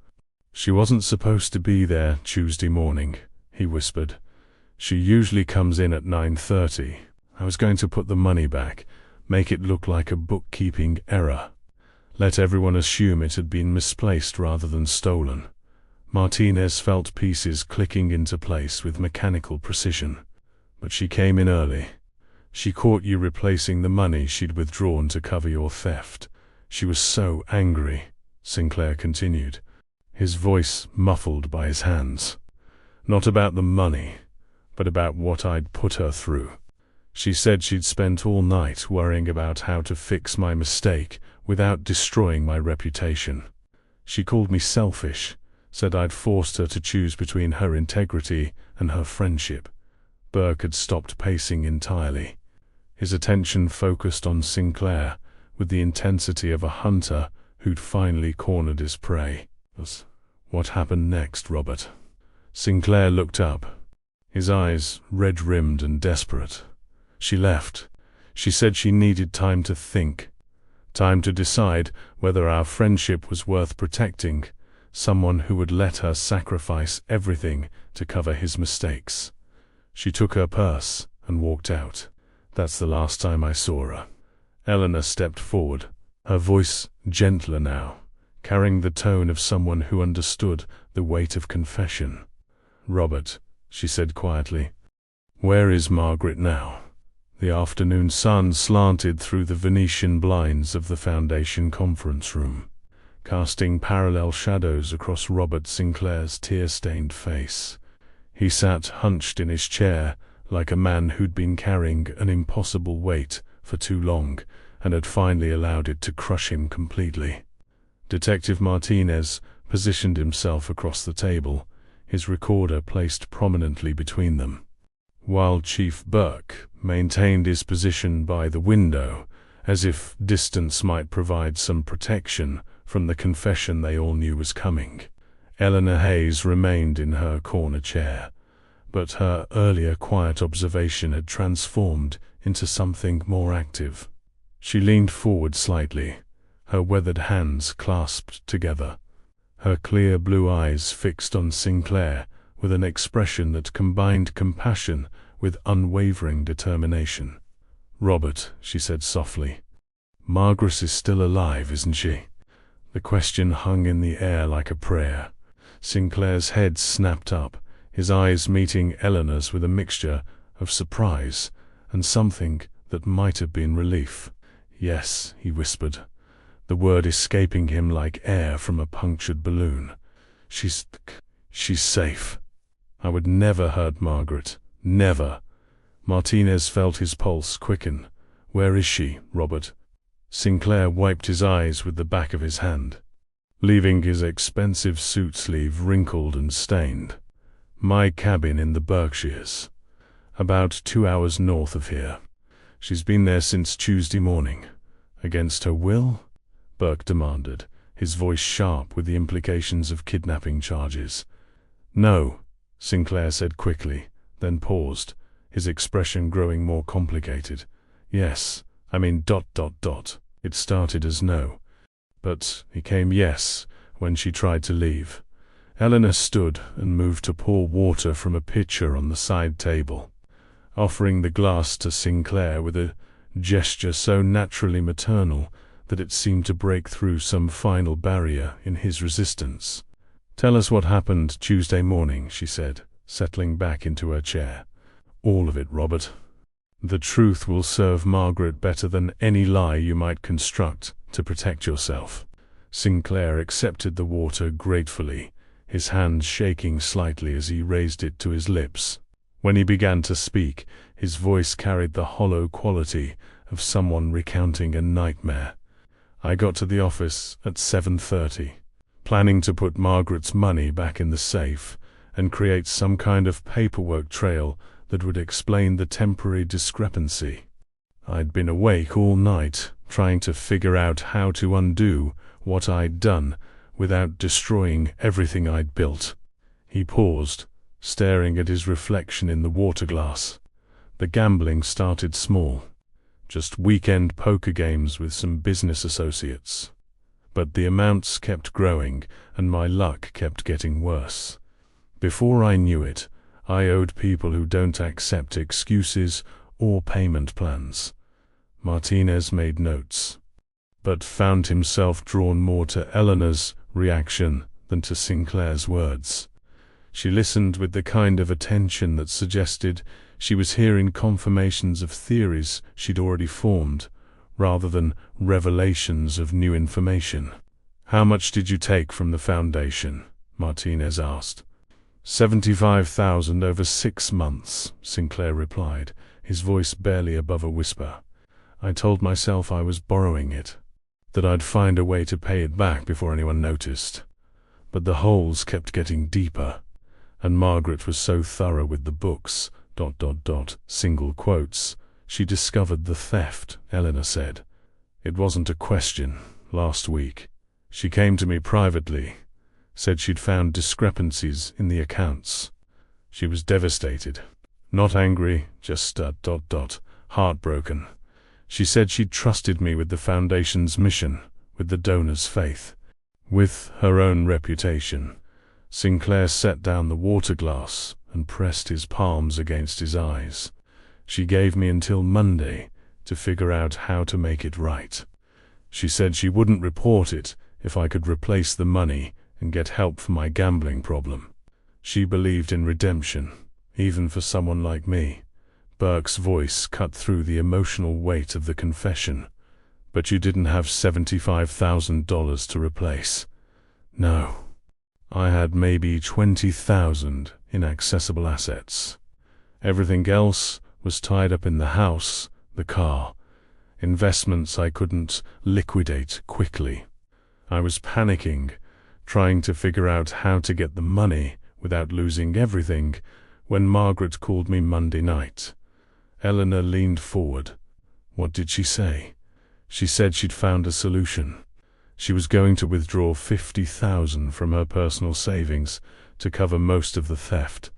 A: She wasn't supposed to be there Tuesday morning, he whispered. She usually comes in at 9:30. I was going to put the money back, make it look like a bookkeeping error. Let everyone assume it had been misplaced rather than stolen. Martinez felt pieces clicking into place with mechanical precision. But she came in early. She caught you replacing the money she'd withdrawn to cover your theft. She was so angry, Sinclair continued, his voice muffled by his hands. Not about the money, but about what I'd put her through. She said she'd spent all night worrying about how to fix my mistake without destroying my reputation. She called me selfish, said I'd forced her to choose between her integrity and her friendship. Burke had stopped pacing entirely. His attention focused on Sinclair with the intensity of a hunter who'd finally cornered his prey. What happened next, Robert? Sinclair looked up, his eyes red-rimmed and desperate. She left. She said she needed time to think, time to decide whether our friendship was worth protecting, someone who would let her sacrifice everything to cover his mistakes. She took her purse and walked out. That's the last time I saw her. Eleanor stepped forward, her voice gentler now, carrying the tone of someone who understood the weight of confession. Robert, she said quietly, where is Margaret now? The afternoon sun slanted through the Venetian blinds of the Foundation conference room, casting parallel shadows across Robert Sinclair's tear-stained face. He sat hunched in his chair like a man who'd been carrying an impossible weight for too long and had finally allowed it to crush him completely. Detective Martinez positioned himself across the table, his recorder placed prominently between them, while Chief Burke maintained his position by the window, as if distance might provide some protection from the confession they all knew was coming. Eleanor Hayes remained in her corner chair, but her earlier quiet observation had transformed into something more active. She leaned forward slightly, her weathered hands clasped together, her clear blue eyes fixed on Sinclair with an expression that combined compassion with unwavering determination. Robert, she said softly, Margaret is still alive, isn't she? The question hung in the air like a prayer. Sinclair's head snapped up, his eyes meeting Eleanor's with a mixture of surprise, and something that might have been relief. "Yes," he whispered, the word escaping him like air from a punctured balloon. She's safe. I would never hurt Margaret. Never." Martinez felt his pulse quicken. "Where is she, Robert?" Sinclair wiped his eyes with the back of his hand, leaving his expensive suit sleeve wrinkled and stained. "My cabin in the Berkshires. About 2 hours north of here. She's been there since Tuesday morning." "Against her will?" Burke demanded, his voice sharp with the implications of kidnapping charges. "No," Sinclair said quickly, then paused, his expression growing more complicated. "Yes, I mean ... It started as no, but became yes when she tried to leave." Eleanor stood and moved to pour water from a pitcher on the side table, offering the glass to Sinclair with a gesture so naturally maternal that it seemed to break through some final barrier in his resistance. "Tell us what happened Tuesday morning," she said, settling back into her chair. "All of it, Robert. The truth will serve Margaret better than any lie you might construct to protect yourself." Sinclair accepted the water gratefully, his hand shaking slightly as he raised it to his lips. When he began to speak, his voice carried the hollow quality of someone recounting a nightmare. "I got to the office at 7:30, planning to put Margaret's money back in the safe and create some kind of paperwork trail that would explain the temporary discrepancy. I'd been awake all night, trying to figure out how to undo what I'd done without destroying everything I'd built." He paused, staring at his reflection in the water glass. "The gambling started small. Just weekend poker games with some business associates. But the amounts kept growing, and my luck kept getting worse. Before I knew it, I owed people who don't accept excuses or payment plans." Martinez made notes, but found himself drawn more to Eleanor's reaction than to Sinclair's words. She listened with the kind of attention that suggested she was hearing confirmations of theories she'd already formed, rather than revelations of new information. "How much did you take from the foundation?" Martinez asked. $75,000 over 6 months, Sinclair replied, his voice barely above a whisper. "I told myself I was borrowing it, that I'd find a way to pay it back before anyone noticed. But the holes kept getting deeper, and Margaret was so thorough with the books, ... single quotes, she discovered the theft," Eleanor said. "It wasn't a question. Last week, she came to me privately, said she'd found discrepancies in the accounts. She was devastated. Not angry, just ... heartbroken. She said she'd trusted me with the Foundation's mission, with the donors' faith, with her own reputation." Sinclair set down the water glass and pressed his palms against his eyes. "She gave me until Monday to figure out how to make it right. She said she wouldn't report it if I could replace the money and get help for my gambling problem. She believed in redemption, even for someone like me." Burke's voice cut through the emotional weight of the confession. "But you didn't have $75,000 to replace." "No. I had maybe 20,000 in accessible assets. Everything else was tied up in the house, the car, investments I couldn't liquidate quickly. I was panicking, trying to figure out how to get the money without losing everything, when Margaret called me Monday night." Eleanor leaned forward. "What did she say?" "She said she'd found a solution. She was going to withdraw $50,000 from her personal savings to cover most of the theft,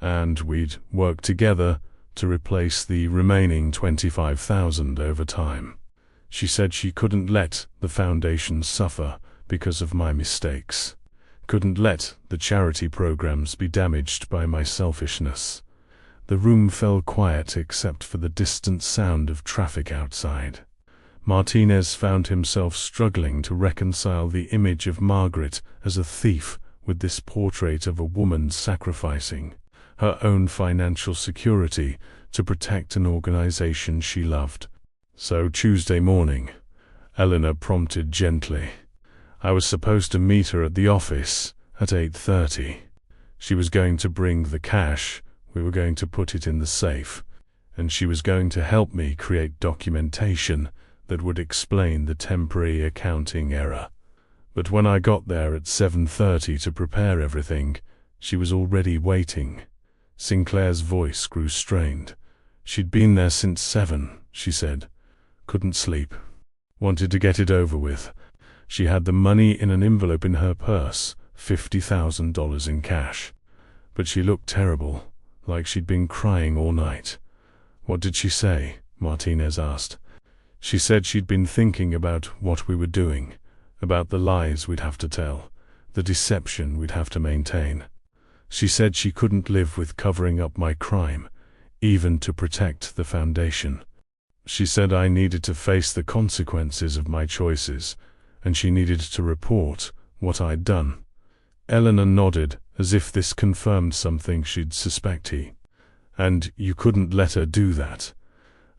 A: and we'd work together to replace the remaining $25,000 over time. She said she couldn't let the Foundation suffer because of my mistakes, couldn't let the charity programs be damaged by my selfishness." The room fell quiet except for the distant sound of traffic outside. Martinez found himself struggling to reconcile the image of Margaret as a thief with this portrait of a woman sacrificing her own financial security to protect an organization she loved. So Tuesday morning, Eleanor prompted gently. I was supposed to meet her at the office at 8:30. She was going to bring the cash, we were going to put it in the safe, and she was going to help me create documentation that would explain the temporary accounting error. But when I got there at 7:30 to prepare everything, she was already waiting. Sinclair's voice grew strained. She'd been there since 7, she said. Couldn't sleep. Wanted to get it over with. She had the money in an envelope in her purse, $50,000 in cash. But she looked terrible, like she'd been crying all night. What did she say? Martinez asked. She said she'd been thinking about what we were doing, about the lies we'd have to tell, the deception we'd have to maintain. She said she couldn't live with covering up my crime, even to protect the foundation. She said I needed to face the consequences of my choices, and she needed to report what I'd done. Eleanor nodded, as if this confirmed something she'd suspected. And you couldn't let her do that.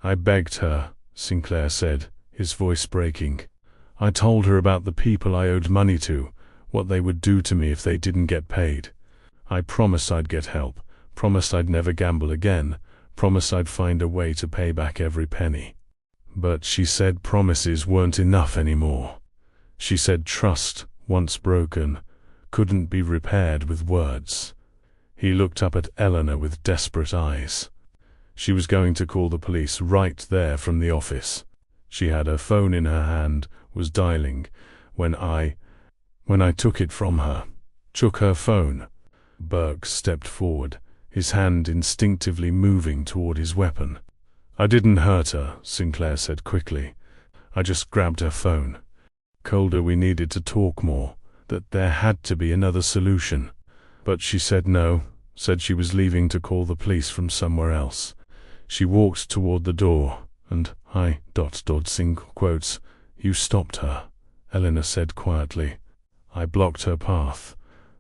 A: I begged her, Sinclair said, his voice breaking. I told her about the people I owed money to, what they would do to me if they didn't get paid. I promised I'd get help, promised I'd never gamble again, promised I'd find a way to pay back every penny. But she said promises weren't enough anymore. She said trust, once broken, couldn't be repaired with words. He looked up at Eleanor with desperate eyes. She was going to call the police right there from the office. She had her phone in her hand, was dialing, when I took it from her. Took her phone. Burke stepped forward, his hand instinctively moving toward his weapon. I didn't hurt her, Sinclair said quickly. I just grabbed her phone. Told her we needed to talk more, that there had to be another solution. But she said no, said she was leaving to call the police from somewhere else. She walked toward the door, and single quotes, you stopped her, Eleanor said quietly. I blocked her path,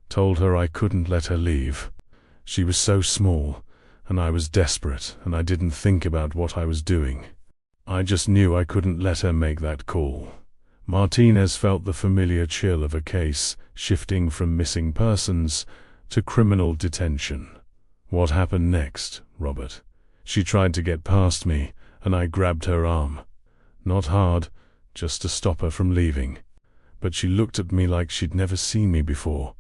A: told her I couldn't let her leave. She was so small, and I was desperate, and I didn't think about what I was doing. I just knew I couldn't let her make that call. Martinez felt the familiar chill of a case shifting from missing persons to criminal detention. What happened next, Robert? She tried to get past me, and I grabbed her arm. Not hard, just to stop her from leaving. But she looked at me like she'd never seen me before,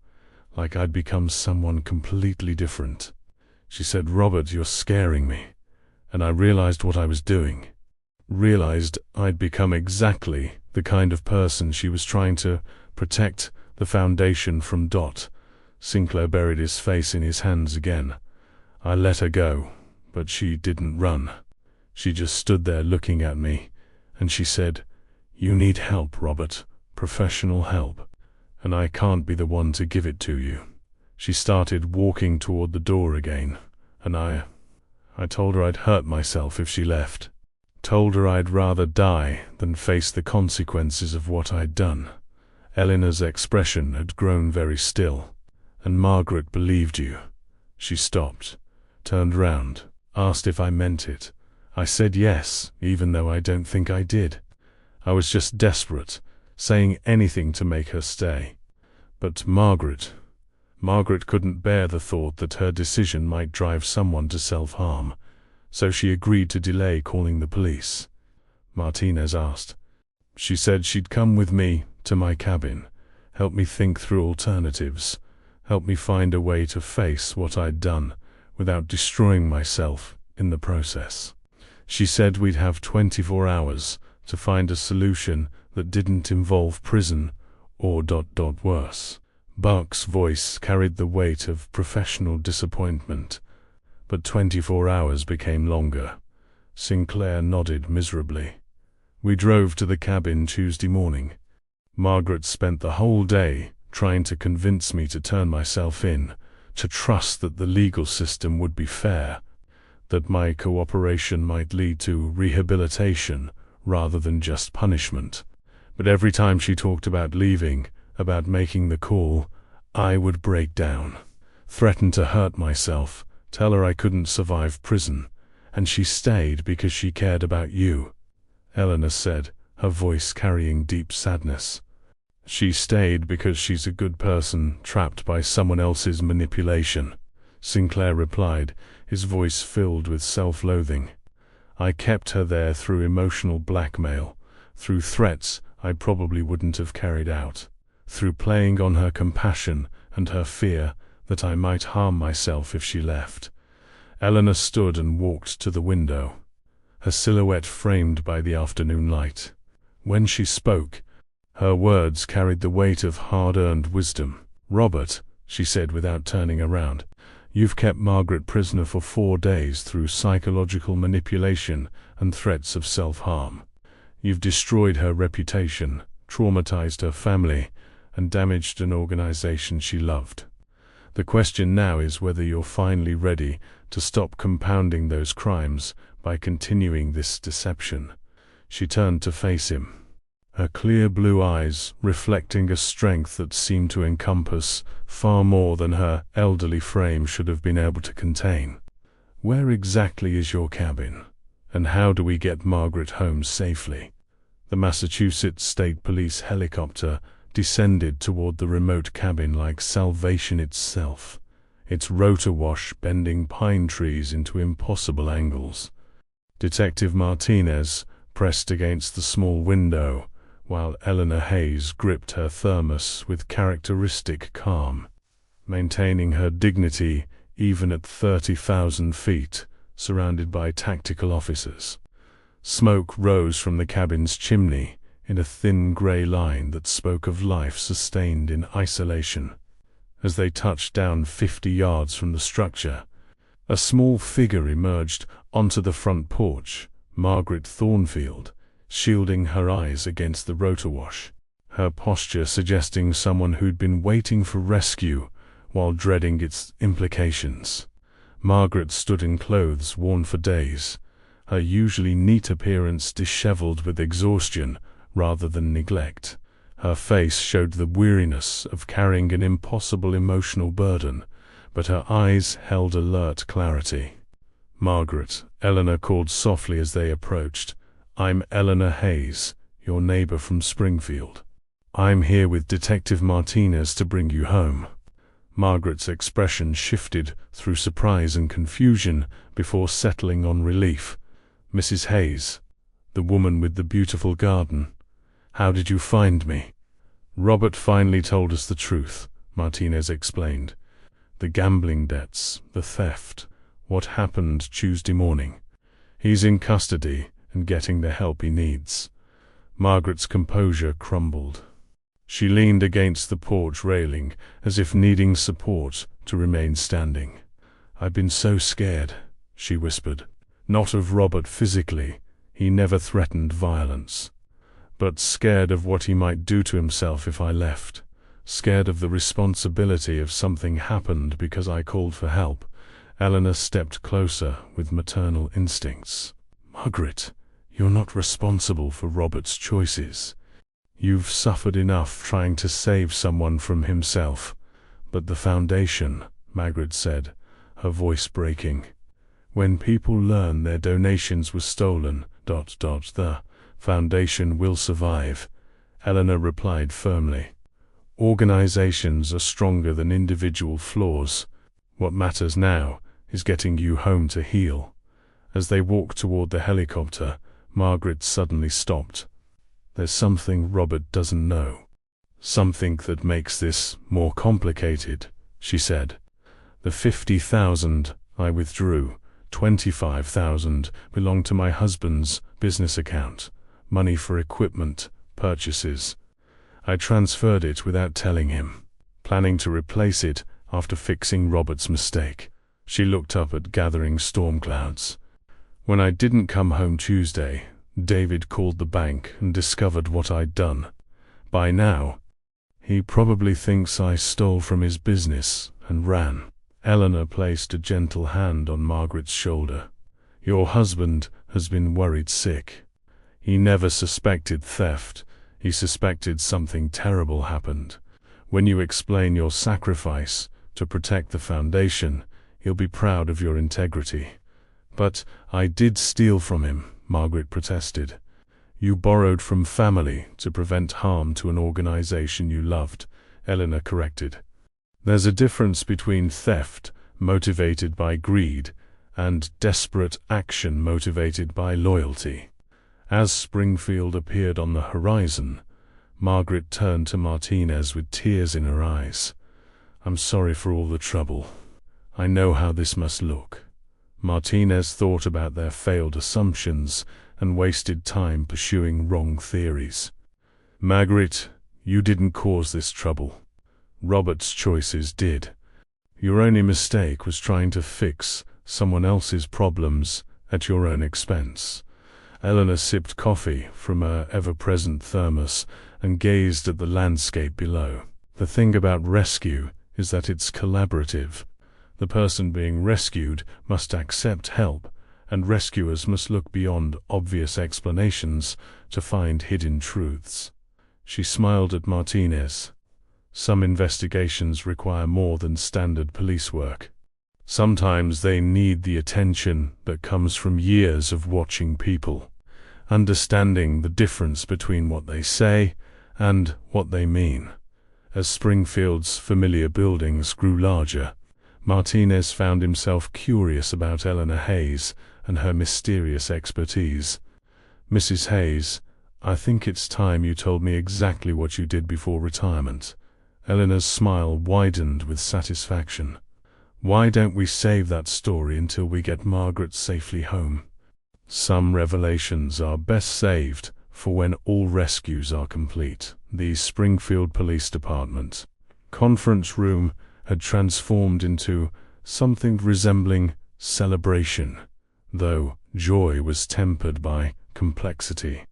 A: like I'd become someone completely different. She said, Robert, you're scaring me. And I realized what I was doing. Realized I'd become exactly the kind of person she was trying to protect the foundation from. Sinclair buried his face in his hands again. I let her go, but she didn't run. She just stood there looking at me, and she said, you need help, Robert, professional help, and I can't be the one to give it to you. She started walking toward the door again, and I told her I'd hurt myself if she left. Told her I'd rather die than face the consequences of what I'd done. Eleanor's expression had grown very still. And Margaret believed you. She stopped, turned round, asked if I meant it. I said yes, even though I don't think I did. I was just desperate, saying anything to make her stay. But Margaret couldn't bear the thought that her decision might drive someone to self-harm, so she agreed to delay calling the police. Martinez asked. She said she'd come with me to my cabin, help me think through alternatives, help me find a way to face what I'd done without destroying myself in the process. She said we'd have 24 hours to find a solution that didn't involve prison or worse. Buck's voice carried the weight of professional disappointment, but 24 hours became longer. Sinclair nodded miserably. We drove to the cabin Tuesday morning. Margaret spent the whole day trying to convince me to turn myself in, to trust that the legal system would be fair, that my cooperation might lead to rehabilitation rather than just punishment. But every time she talked about leaving, about making the call, I would break down, threaten to hurt myself, tell her I couldn't survive prison, And she stayed because she cared about you, Eleanor said, her voice carrying deep sadness. She stayed because she's a good person trapped by someone else's manipulation, Sinclair replied, his voice filled with self-loathing. I kept her there through emotional blackmail, through threats I probably wouldn't have carried out, through playing on her compassion and her fear that I might harm myself if she left. Eleanor stood and walked to the window, her silhouette framed by the afternoon light. When she spoke, her words carried the weight of hard-earned wisdom. Robert, she said without turning around, you've kept Margaret prisoner for 4 days through psychological manipulation and threats of self-harm. You've destroyed her reputation, traumatized her family, and damaged an organization she loved. The question now is whether you're finally ready to stop compounding those crimes by continuing this deception. She turned to face him, her clear blue eyes reflecting a strength that seemed to encompass far more than her elderly frame should have been able to contain. Where exactly is your cabin? And how do we get Margaret home safely? The Massachusetts State Police helicopter descended toward the remote cabin like salvation itself, its rotor wash bending pine trees into impossible angles. Detective Martinez pressed against the small window, while Eleanor Hayes gripped her thermos with characteristic calm, maintaining her dignity even at 30,000 feet, surrounded by tactical officers. Smoke rose from the cabin's chimney in a thin gray line that spoke of life sustained in isolation. As they touched down 50 yards from the structure, a small figure emerged onto the front porch, Margaret Thornfield, shielding her eyes against the rotor wash, her posture suggesting someone who'd been waiting for rescue while dreading its implications. Margaret stood in clothes worn for days, her usually neat appearance disheveled with exhaustion rather than neglect. Her face showed the weariness of carrying an impossible emotional burden, but her eyes held alert clarity. Margaret, Eleanor called softly as they approached. I'm Eleanor Hayes, your neighbor from Springfield. I'm here with Detective Martinez to bring you home. Margaret's expression shifted through surprise and confusion before settling on relief. Mrs. Hayes, the woman with the beautiful garden. How did you find me? Robert finally told us the truth, Martinez explained. The gambling debts, the theft, what happened Tuesday morning. He's in custody and getting the help he needs. Margaret's composure crumbled. She leaned against the porch railing as if needing support to remain standing. I've been so scared, she whispered. Not of Robert physically, he never threatened violence. But scared of what he might do to himself if I left. Scared of the responsibility if something happened because I called for help. Eleanor stepped closer with maternal instincts. Margaret, you're not responsible for Robert's choices. You've suffered enough trying to save someone from himself. But the foundation, Margaret said, her voice breaking. When people learn their donations were stolen, the foundation will survive, Eleanor replied firmly. Organizations are stronger than individual flaws. What matters now is getting you home to heal. As they walked toward the helicopter, Margaret suddenly stopped. There's something Robert doesn't know. Something that makes this more complicated, she said. The 50,000 I withdrew, 25,000 belonged to my husband's business account, money for equipment, purchases. I transferred it without telling him, planning to replace it after fixing Robert's mistake. She looked up at gathering storm clouds. When I didn't come home Tuesday, David called the bank and discovered what I'd done. By now, he probably thinks I stole from his business and ran. Eleanor placed a gentle hand on Margaret's shoulder. Your husband has been worried sick. He never suspected theft. He suspected something terrible happened. When you explain your sacrifice to protect the foundation, he'll be proud of your integrity. But I did steal from him, Margaret protested. You borrowed from family to prevent harm to an organization you loved, Eleanor corrected. There's a difference between theft motivated by greed and desperate action motivated by loyalty. As Springfield appeared on the horizon, Margaret turned to Martinez with tears in her eyes. I'm sorry for all the trouble. I know how this must look. Martinez thought about their failed assumptions and wasted time pursuing wrong theories. Margaret, you didn't cause this trouble. Robert's choices did. Your only mistake was trying to fix someone else's problems at your own expense. Eleanor sipped coffee from her ever-present thermos and gazed at the landscape below. The thing about rescue is that it's collaborative. The person being rescued must accept help, and rescuers must look beyond obvious explanations to find hidden truths. She smiled at Martinez. Some investigations require more than standard police work. Sometimes they need the attention that comes from years of watching people, understanding the difference between what they say and what they mean. As Springfield's familiar buildings grew larger, Martinez found himself curious about Eleanor Hayes and her mysterious expertise. Mrs. Hayes, I think it's time you told me exactly what you did before retirement. Eleanor's smile widened with satisfaction. Why don't we save that story until we get Margaret safely home? Some revelations are best saved for when all rescues are complete. The Springfield Police Department conference room had transformed into something resembling celebration, though joy was tempered by complexity.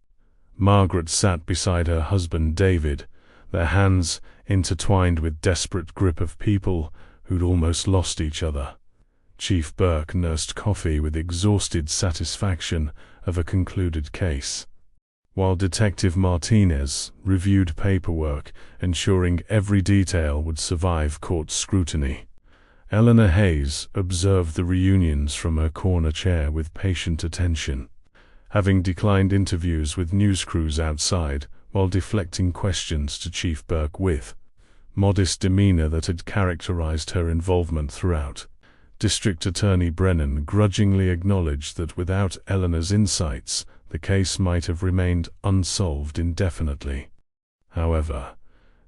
A: Margaret sat beside her husband David, their hands intertwined with desperate grip of people who'd almost lost each other. Chief Burke nursed coffee with exhausted satisfaction of a concluded case, while Detective Martinez reviewed paperwork, ensuring every detail would survive court scrutiny. Eleanor Hayes observed the reunions from her corner chair with patient attention, having declined interviews with news crews outside while deflecting questions to Chief Burke with modest demeanor that had characterized her involvement throughout. District Attorney Brennan grudgingly acknowledged that without Eleanor's insights, the case might have remained unsolved indefinitely. However,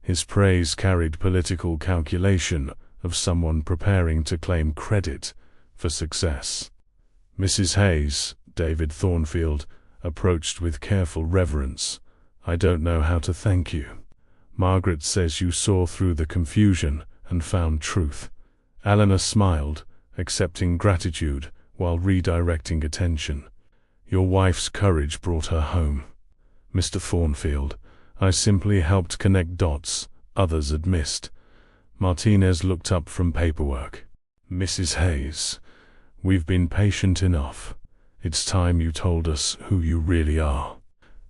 A: his praise carried political calculation of someone preparing to claim credit for success. Mrs. Hayes, David Thornfield approached with careful reverence. I don't know how to thank you. Margaret says you saw through the confusion and found truth. Eleanor smiled, accepting gratitude while redirecting attention. Your wife's courage brought her home. Mr. Thornfield, I simply helped connect dots others had missed. Martinez looked up from paperwork. Mrs. Hayes, we've been patient enough. It's time you told us who you really are.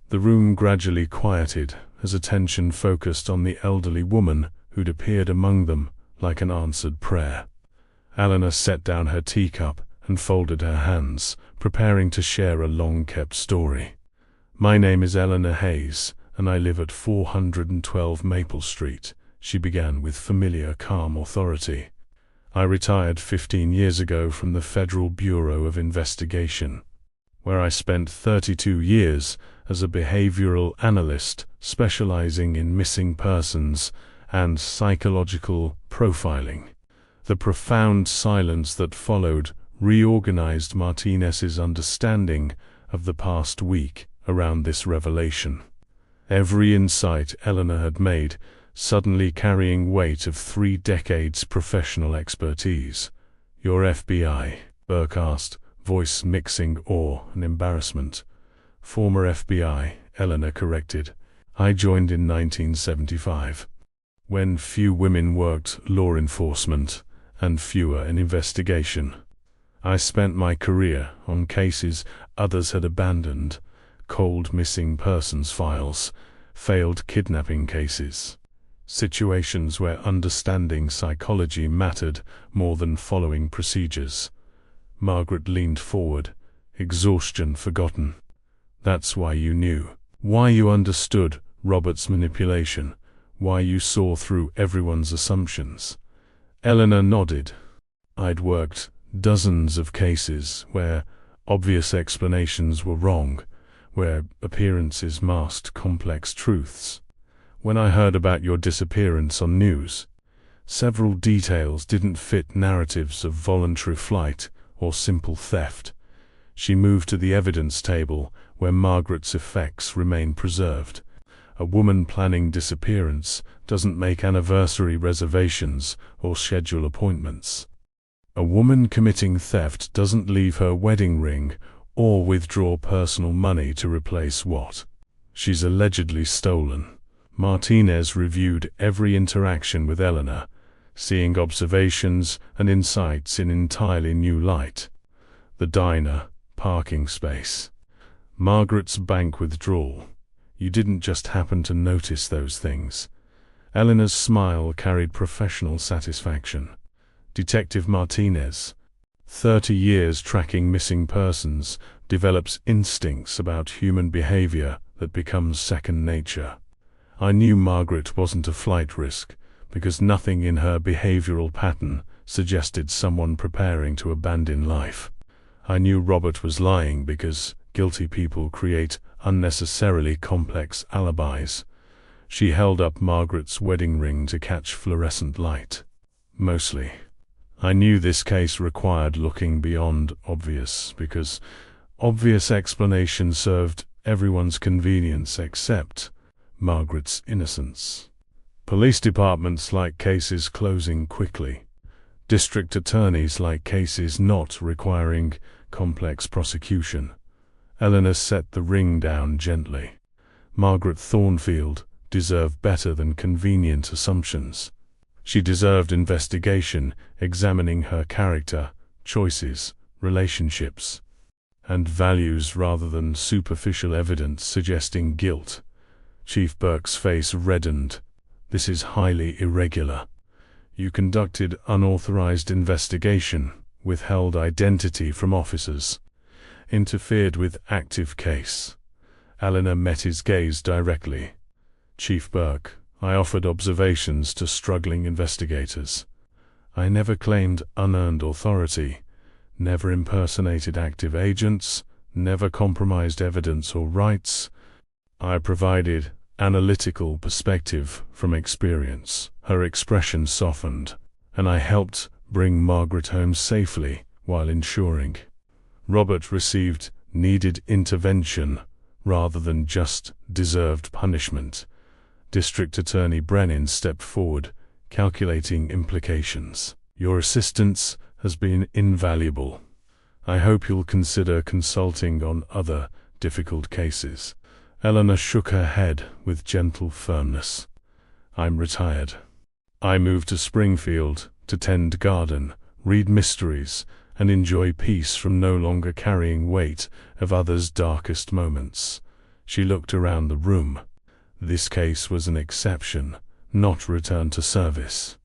A: The room gradually quieted as attention focused on the elderly woman who'd appeared among them like an answered prayer. Eleanor set down her teacup and folded her hands, preparing to share a long-kept story. My name is Eleanor Hayes, and I live at 412 Maple Street, she began with familiar, calm authority. I retired 15 years ago from the Federal Bureau of Investigation, where I spent 32 years as a behavioral analyst specializing in missing persons and psychological profiling. The profound silence that followed reorganized Martinez's understanding of the past week around this revelation. Every insight Eleanor had made suddenly carrying weight of 3 decades professional expertise. Your FBI? Burke asked, voice mixing awe and embarrassment. Former FBI, Eleanor corrected. I joined in 1975, when few women worked law enforcement and fewer in investigation. I spent my career on cases others had abandoned, cold missing persons files, failed kidnapping cases, situations where understanding psychology mattered more than following procedures. Margaret leaned forward, exhaustion forgotten. That's why you knew. Why you understood Robert's manipulation. Why you saw through everyone's assumptions. Eleanor nodded. I'd worked dozens of cases where obvious explanations were wrong, where appearances masked complex truths. When I heard about your disappearance on news, several details didn't fit narratives of voluntary flight or simple theft. She moved to the evidence table where Margaret's effects remain preserved. A woman planning disappearance doesn't make anniversary reservations or schedule appointments. A woman committing theft doesn't leave her wedding ring or withdraw personal money to replace what she's allegedly stolen. Martinez reviewed every interaction with Eleanor, seeing observations and insights in entirely new light. The diner, parking space, Margaret's bank withdrawal. You didn't just happen to notice those things. Eleanor's smile carried professional satisfaction. Detective Martinez, 30 years tracking missing persons, develops instincts about human behavior that becomes second nature. I knew Margaret wasn't a flight risk, because nothing in her behavioral pattern suggested someone preparing to abandon life. I knew Robert was lying because guilty people create unnecessarily complex alibis. She held up Margaret's wedding ring to catch fluorescent light. Mostly. I knew this case required looking beyond obvious, because obvious explanation served everyone's convenience except Margaret's innocence. Police departments like cases closing quickly. District attorneys like cases not requiring complex prosecution. Eleanor set the ring down gently. Margaret Thornfield deserved better than convenient assumptions. She deserved investigation examining her character, choices, relationships, and values rather than superficial evidence suggesting guilt. Chief Burke's face reddened. This is highly irregular. You conducted unauthorized investigation, withheld identity from officers, interfered with active case. Eleanor met his gaze directly. Chief Burke, I offered observations to struggling investigators. I never claimed unearned authority, never impersonated active agents, never compromised evidence or rights. I provided analytical perspective from experience. Her expression softened, and I helped bring Margaret home safely while ensuring Robert received needed intervention rather than just deserved punishment. District Attorney Brennan stepped forward, calculating implications. Your assistance has been invaluable. I hope you'll consider consulting on other difficult cases. Eleanor shook her head with gentle firmness. I'm retired. I moved to Springfield to tend garden, read mysteries, and enjoy peace from no longer carrying weight of others' darkest moments. She looked around the room. This case was an exception, not return to service.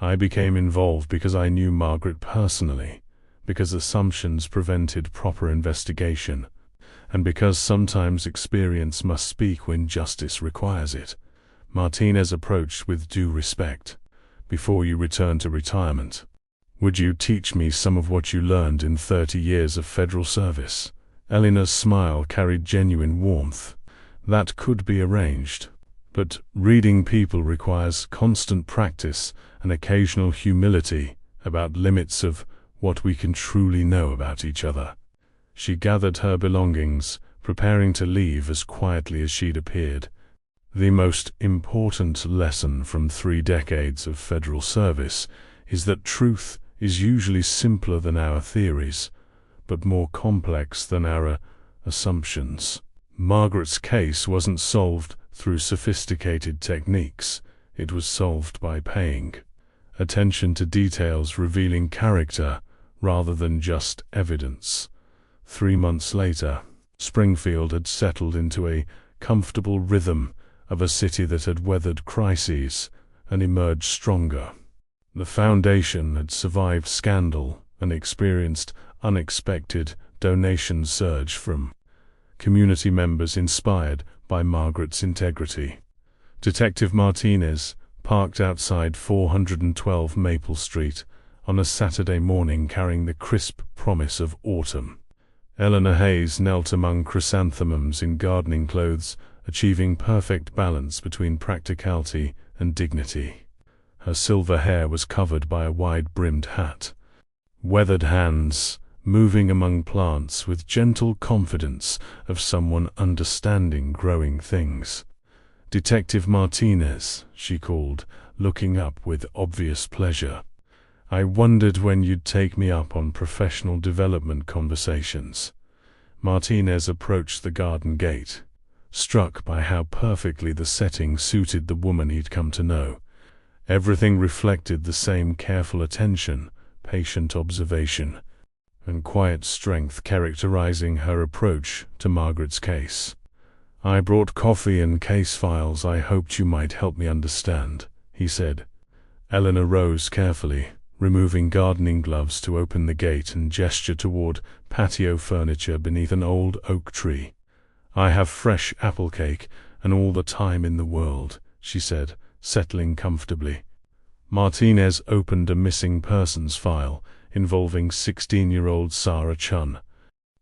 A: I became involved because I knew Margaret personally, because assumptions prevented proper investigation, and because sometimes experience must speak when justice requires it. Martinez approached with due respect. Before you return to retirement, would you teach me some of what you learned in 30 years of federal service? Eleanor's smile carried genuine warmth. That could be arranged. But reading people requires constant practice and occasional humility about limits of what we can truly know about each other. She gathered her belongings, preparing to leave as quietly as she'd appeared. The most important lesson from 3 decades of federal service is that truth is usually simpler than our theories, but more complex than our assumptions. Margaret's case wasn't solved through sophisticated techniques. It was solved by paying attention to details revealing character rather than just evidence. 3 months later, Springfield had settled into a comfortable rhythm of a city that had weathered crises and emerged stronger. The foundation had survived scandal and experienced unexpected donations surged from community members inspired by Margaret's integrity. Detective Martinez parked outside 412 Maple Street on a Saturday morning carrying the crisp promise of autumn. Eleanor Hayes knelt among chrysanthemums in gardening clothes, achieving perfect balance between practicality and dignity. Her silver hair was covered by a wide-brimmed hat. Weathered hands, moving among plants with gentle confidence of someone understanding growing things. "Detective Martinez," she called, looking up with obvious pleasure. "I wondered when you'd take me up on professional development conversations." Martinez approached the garden gate, struck by how perfectly the setting suited the woman he'd come to know. Everything reflected the same careful attention, patient observation, and quiet strength characterizing her approach to Margaret's case. "I brought coffee and case files I hoped you might help me understand," he said. Eleanor rose carefully, removing gardening gloves to open the gate and gesture toward patio furniture beneath an old oak tree. "I have fresh apple cake and all the time in the world," she said, settling comfortably. Martinez opened a missing persons file involving 16-year-old Sarah Chun,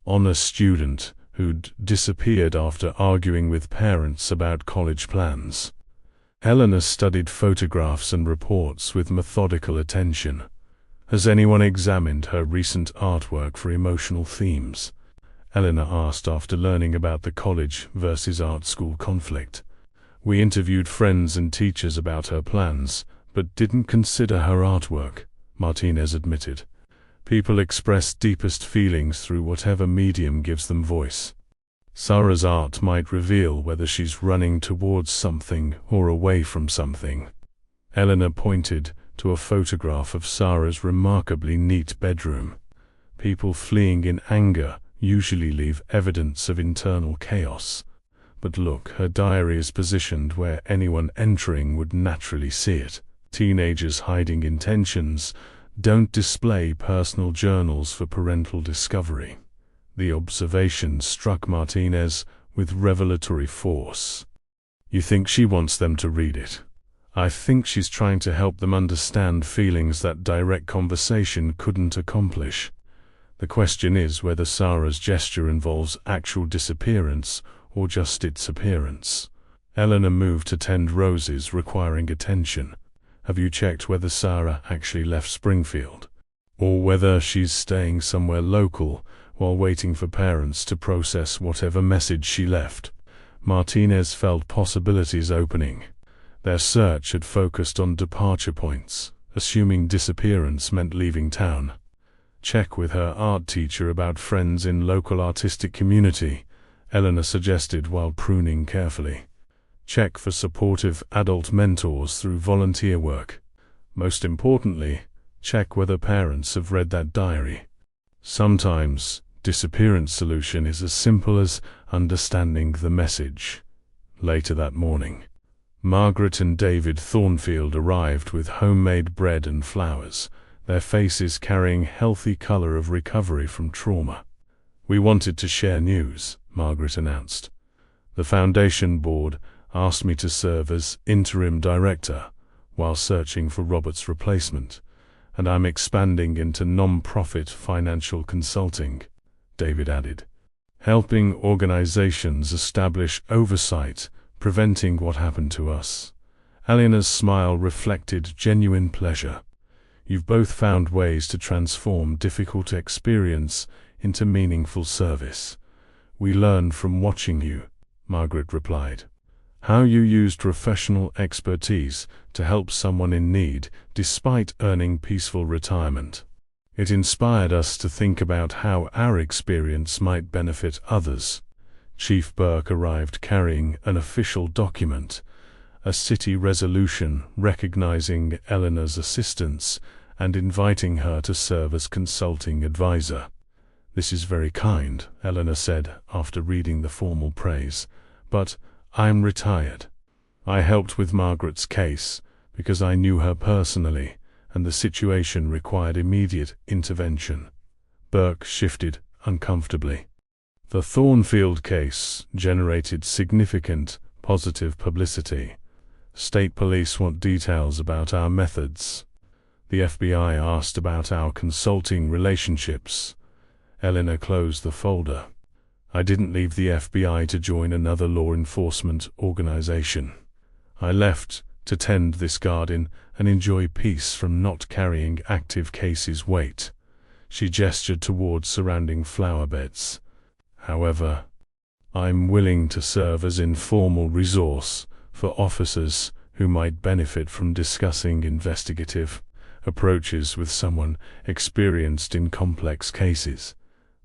A: honor student who'd disappeared after arguing with parents about college plans. Eleanor studied photographs and reports with methodical attention. "Has anyone examined her recent artwork for emotional themes?" Eleanor asked after learning about the college versus art school conflict. "We interviewed friends and teachers about her plans, but didn't consider her artwork," Martinez admitted. "People express deepest feelings through whatever medium gives them voice. Sarah's art might reveal whether she's running towards something or away from something." Eleanor pointed to a photograph of Sarah's remarkably neat bedroom. "People fleeing in anger usually leave evidence of internal chaos. But look, her diary is positioned where anyone entering would naturally see it. Teenagers hiding intentions don't display personal journals for parental discovery." The observation struck Martinez with revelatory force. "You think she wants them to read it?" "I think she's trying to help them understand feelings that direct conversation couldn't accomplish. The question is whether Sarah's gesture involves actual disappearance or just its appearance." Eleanor moved to tend roses requiring attention. "Have you checked whether Sarah actually left Springfield? Or whether she's staying somewhere local while waiting for parents to process whatever message she left?" Martinez felt possibilities opening. Their search had focused on departure points, assuming disappearance meant leaving town. "Check with her art teacher about friends in local artistic community," Eleanor suggested while pruning carefully. "Check for supportive adult mentors through volunteer work. Most importantly, check whether parents have read that diary. Sometimes, disappearance solution is as simple as understanding the message." Later that morning, Margaret and David Thornfield arrived with homemade bread and flowers, their faces carrying healthy color of recovery from trauma. "We wanted to share news," Margaret announced. "The foundation board asked me to serve as interim director while searching for Robert's replacement, and I'm expanding into non-profit financial consulting," David added. "Helping organizations establish oversight, preventing what happened to us." Eleanor's smile reflected genuine pleasure. "You've both found ways to transform difficult experience into meaningful service." "We learned from watching you," Margaret replied. "How you used professional expertise to help someone in need despite earning peaceful retirement. It inspired us to think about how our experience might benefit others." Chief Burke arrived carrying an official document, a city resolution recognizing Eleanor's assistance and inviting her to serve as consulting advisor. "This is very kind," Eleanor said after reading the formal praise, "but I'm retired. I helped with Margaret's case because I knew her personally, and the situation required immediate intervention. Burke shifted uncomfortably. The Thornfield case generated significant positive publicity. State police want details about our methods. The FBI asked about our consulting relationships. Eleanor closed the folder. I didn't leave the FBI to join another law enforcement organization. I left to tend this garden and enjoy peace from not carrying active cases' weight. She gestured towards surrounding flower beds. However, I'm willing to serve as informal resource for officers who might benefit from discussing investigative approaches with someone experienced in complex cases.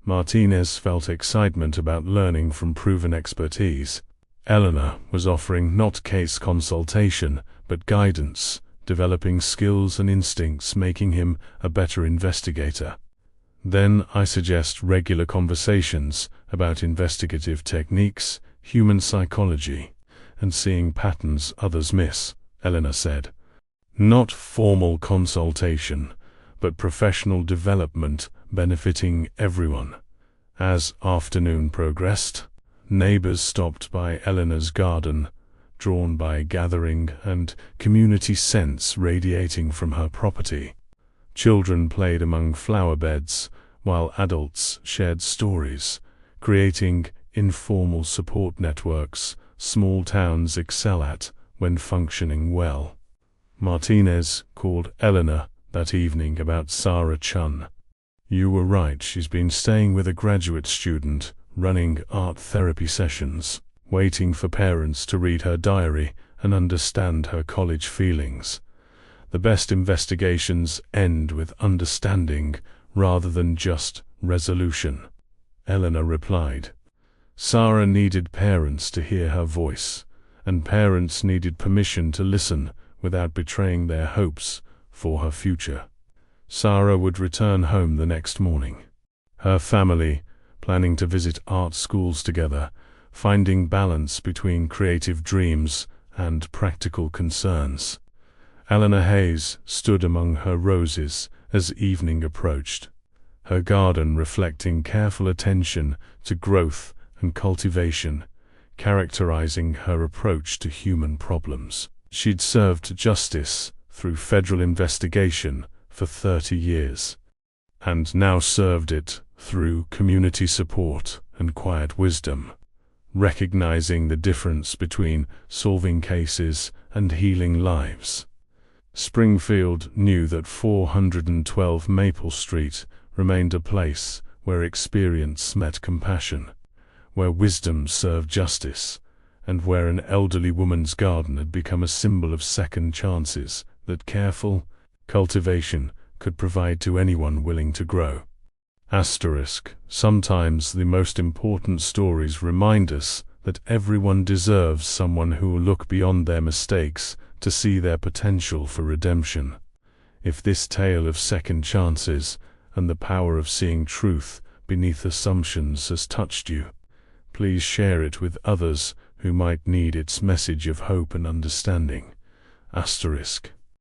A: Martinez felt excitement about learning from proven expertise. Eleanor was offering not case consultation, but guidance, developing skills and instincts, making him a better investigator. Then I suggest regular conversations about investigative techniques, human psychology, and seeing patterns others miss, Eleanor said. Not formal consultation, but professional development benefiting everyone. As afternoon progressed, neighbors stopped by Eleanor's garden, drawn by gathering and community sense radiating from her property. Children played among flower beds, while adults shared stories, creating informal support networks small towns excel at when functioning well. Martinez called Eleanor that evening about Sarah Chun. You were right, she's been staying with a graduate student, running art therapy sessions, waiting for parents to read her diary and understand her college feelings. The best investigations end with understanding rather than just resolution, Eleanor replied. Sarah needed parents to hear her voice, and parents needed permission to listen without betraying their hopes for her future. Sarah would return home the next morning. Her family, planning to visit art schools together, finding balance between creative dreams and practical concerns. Eleanor Hayes stood among her roses as evening approached, her garden reflecting careful attention to growth and cultivation, characterizing her approach to human problems. She'd served justice through federal investigation for 30 years, and now served it through community support and quiet wisdom, recognizing the difference between solving cases and healing lives. Springfield knew that 412 Maple Street remained a place where experience met compassion, where wisdom served justice, and where an elderly woman's garden had become a symbol of second chances that careful cultivation could provide to anyone willing to grow. Sometimes the most important stories remind us that everyone deserves someone who will look beyond their mistakes to see their potential for redemption. If this tale of second chances and the power of seeing truth beneath assumptions has touched you, please share it with others who might need its message of hope and understanding.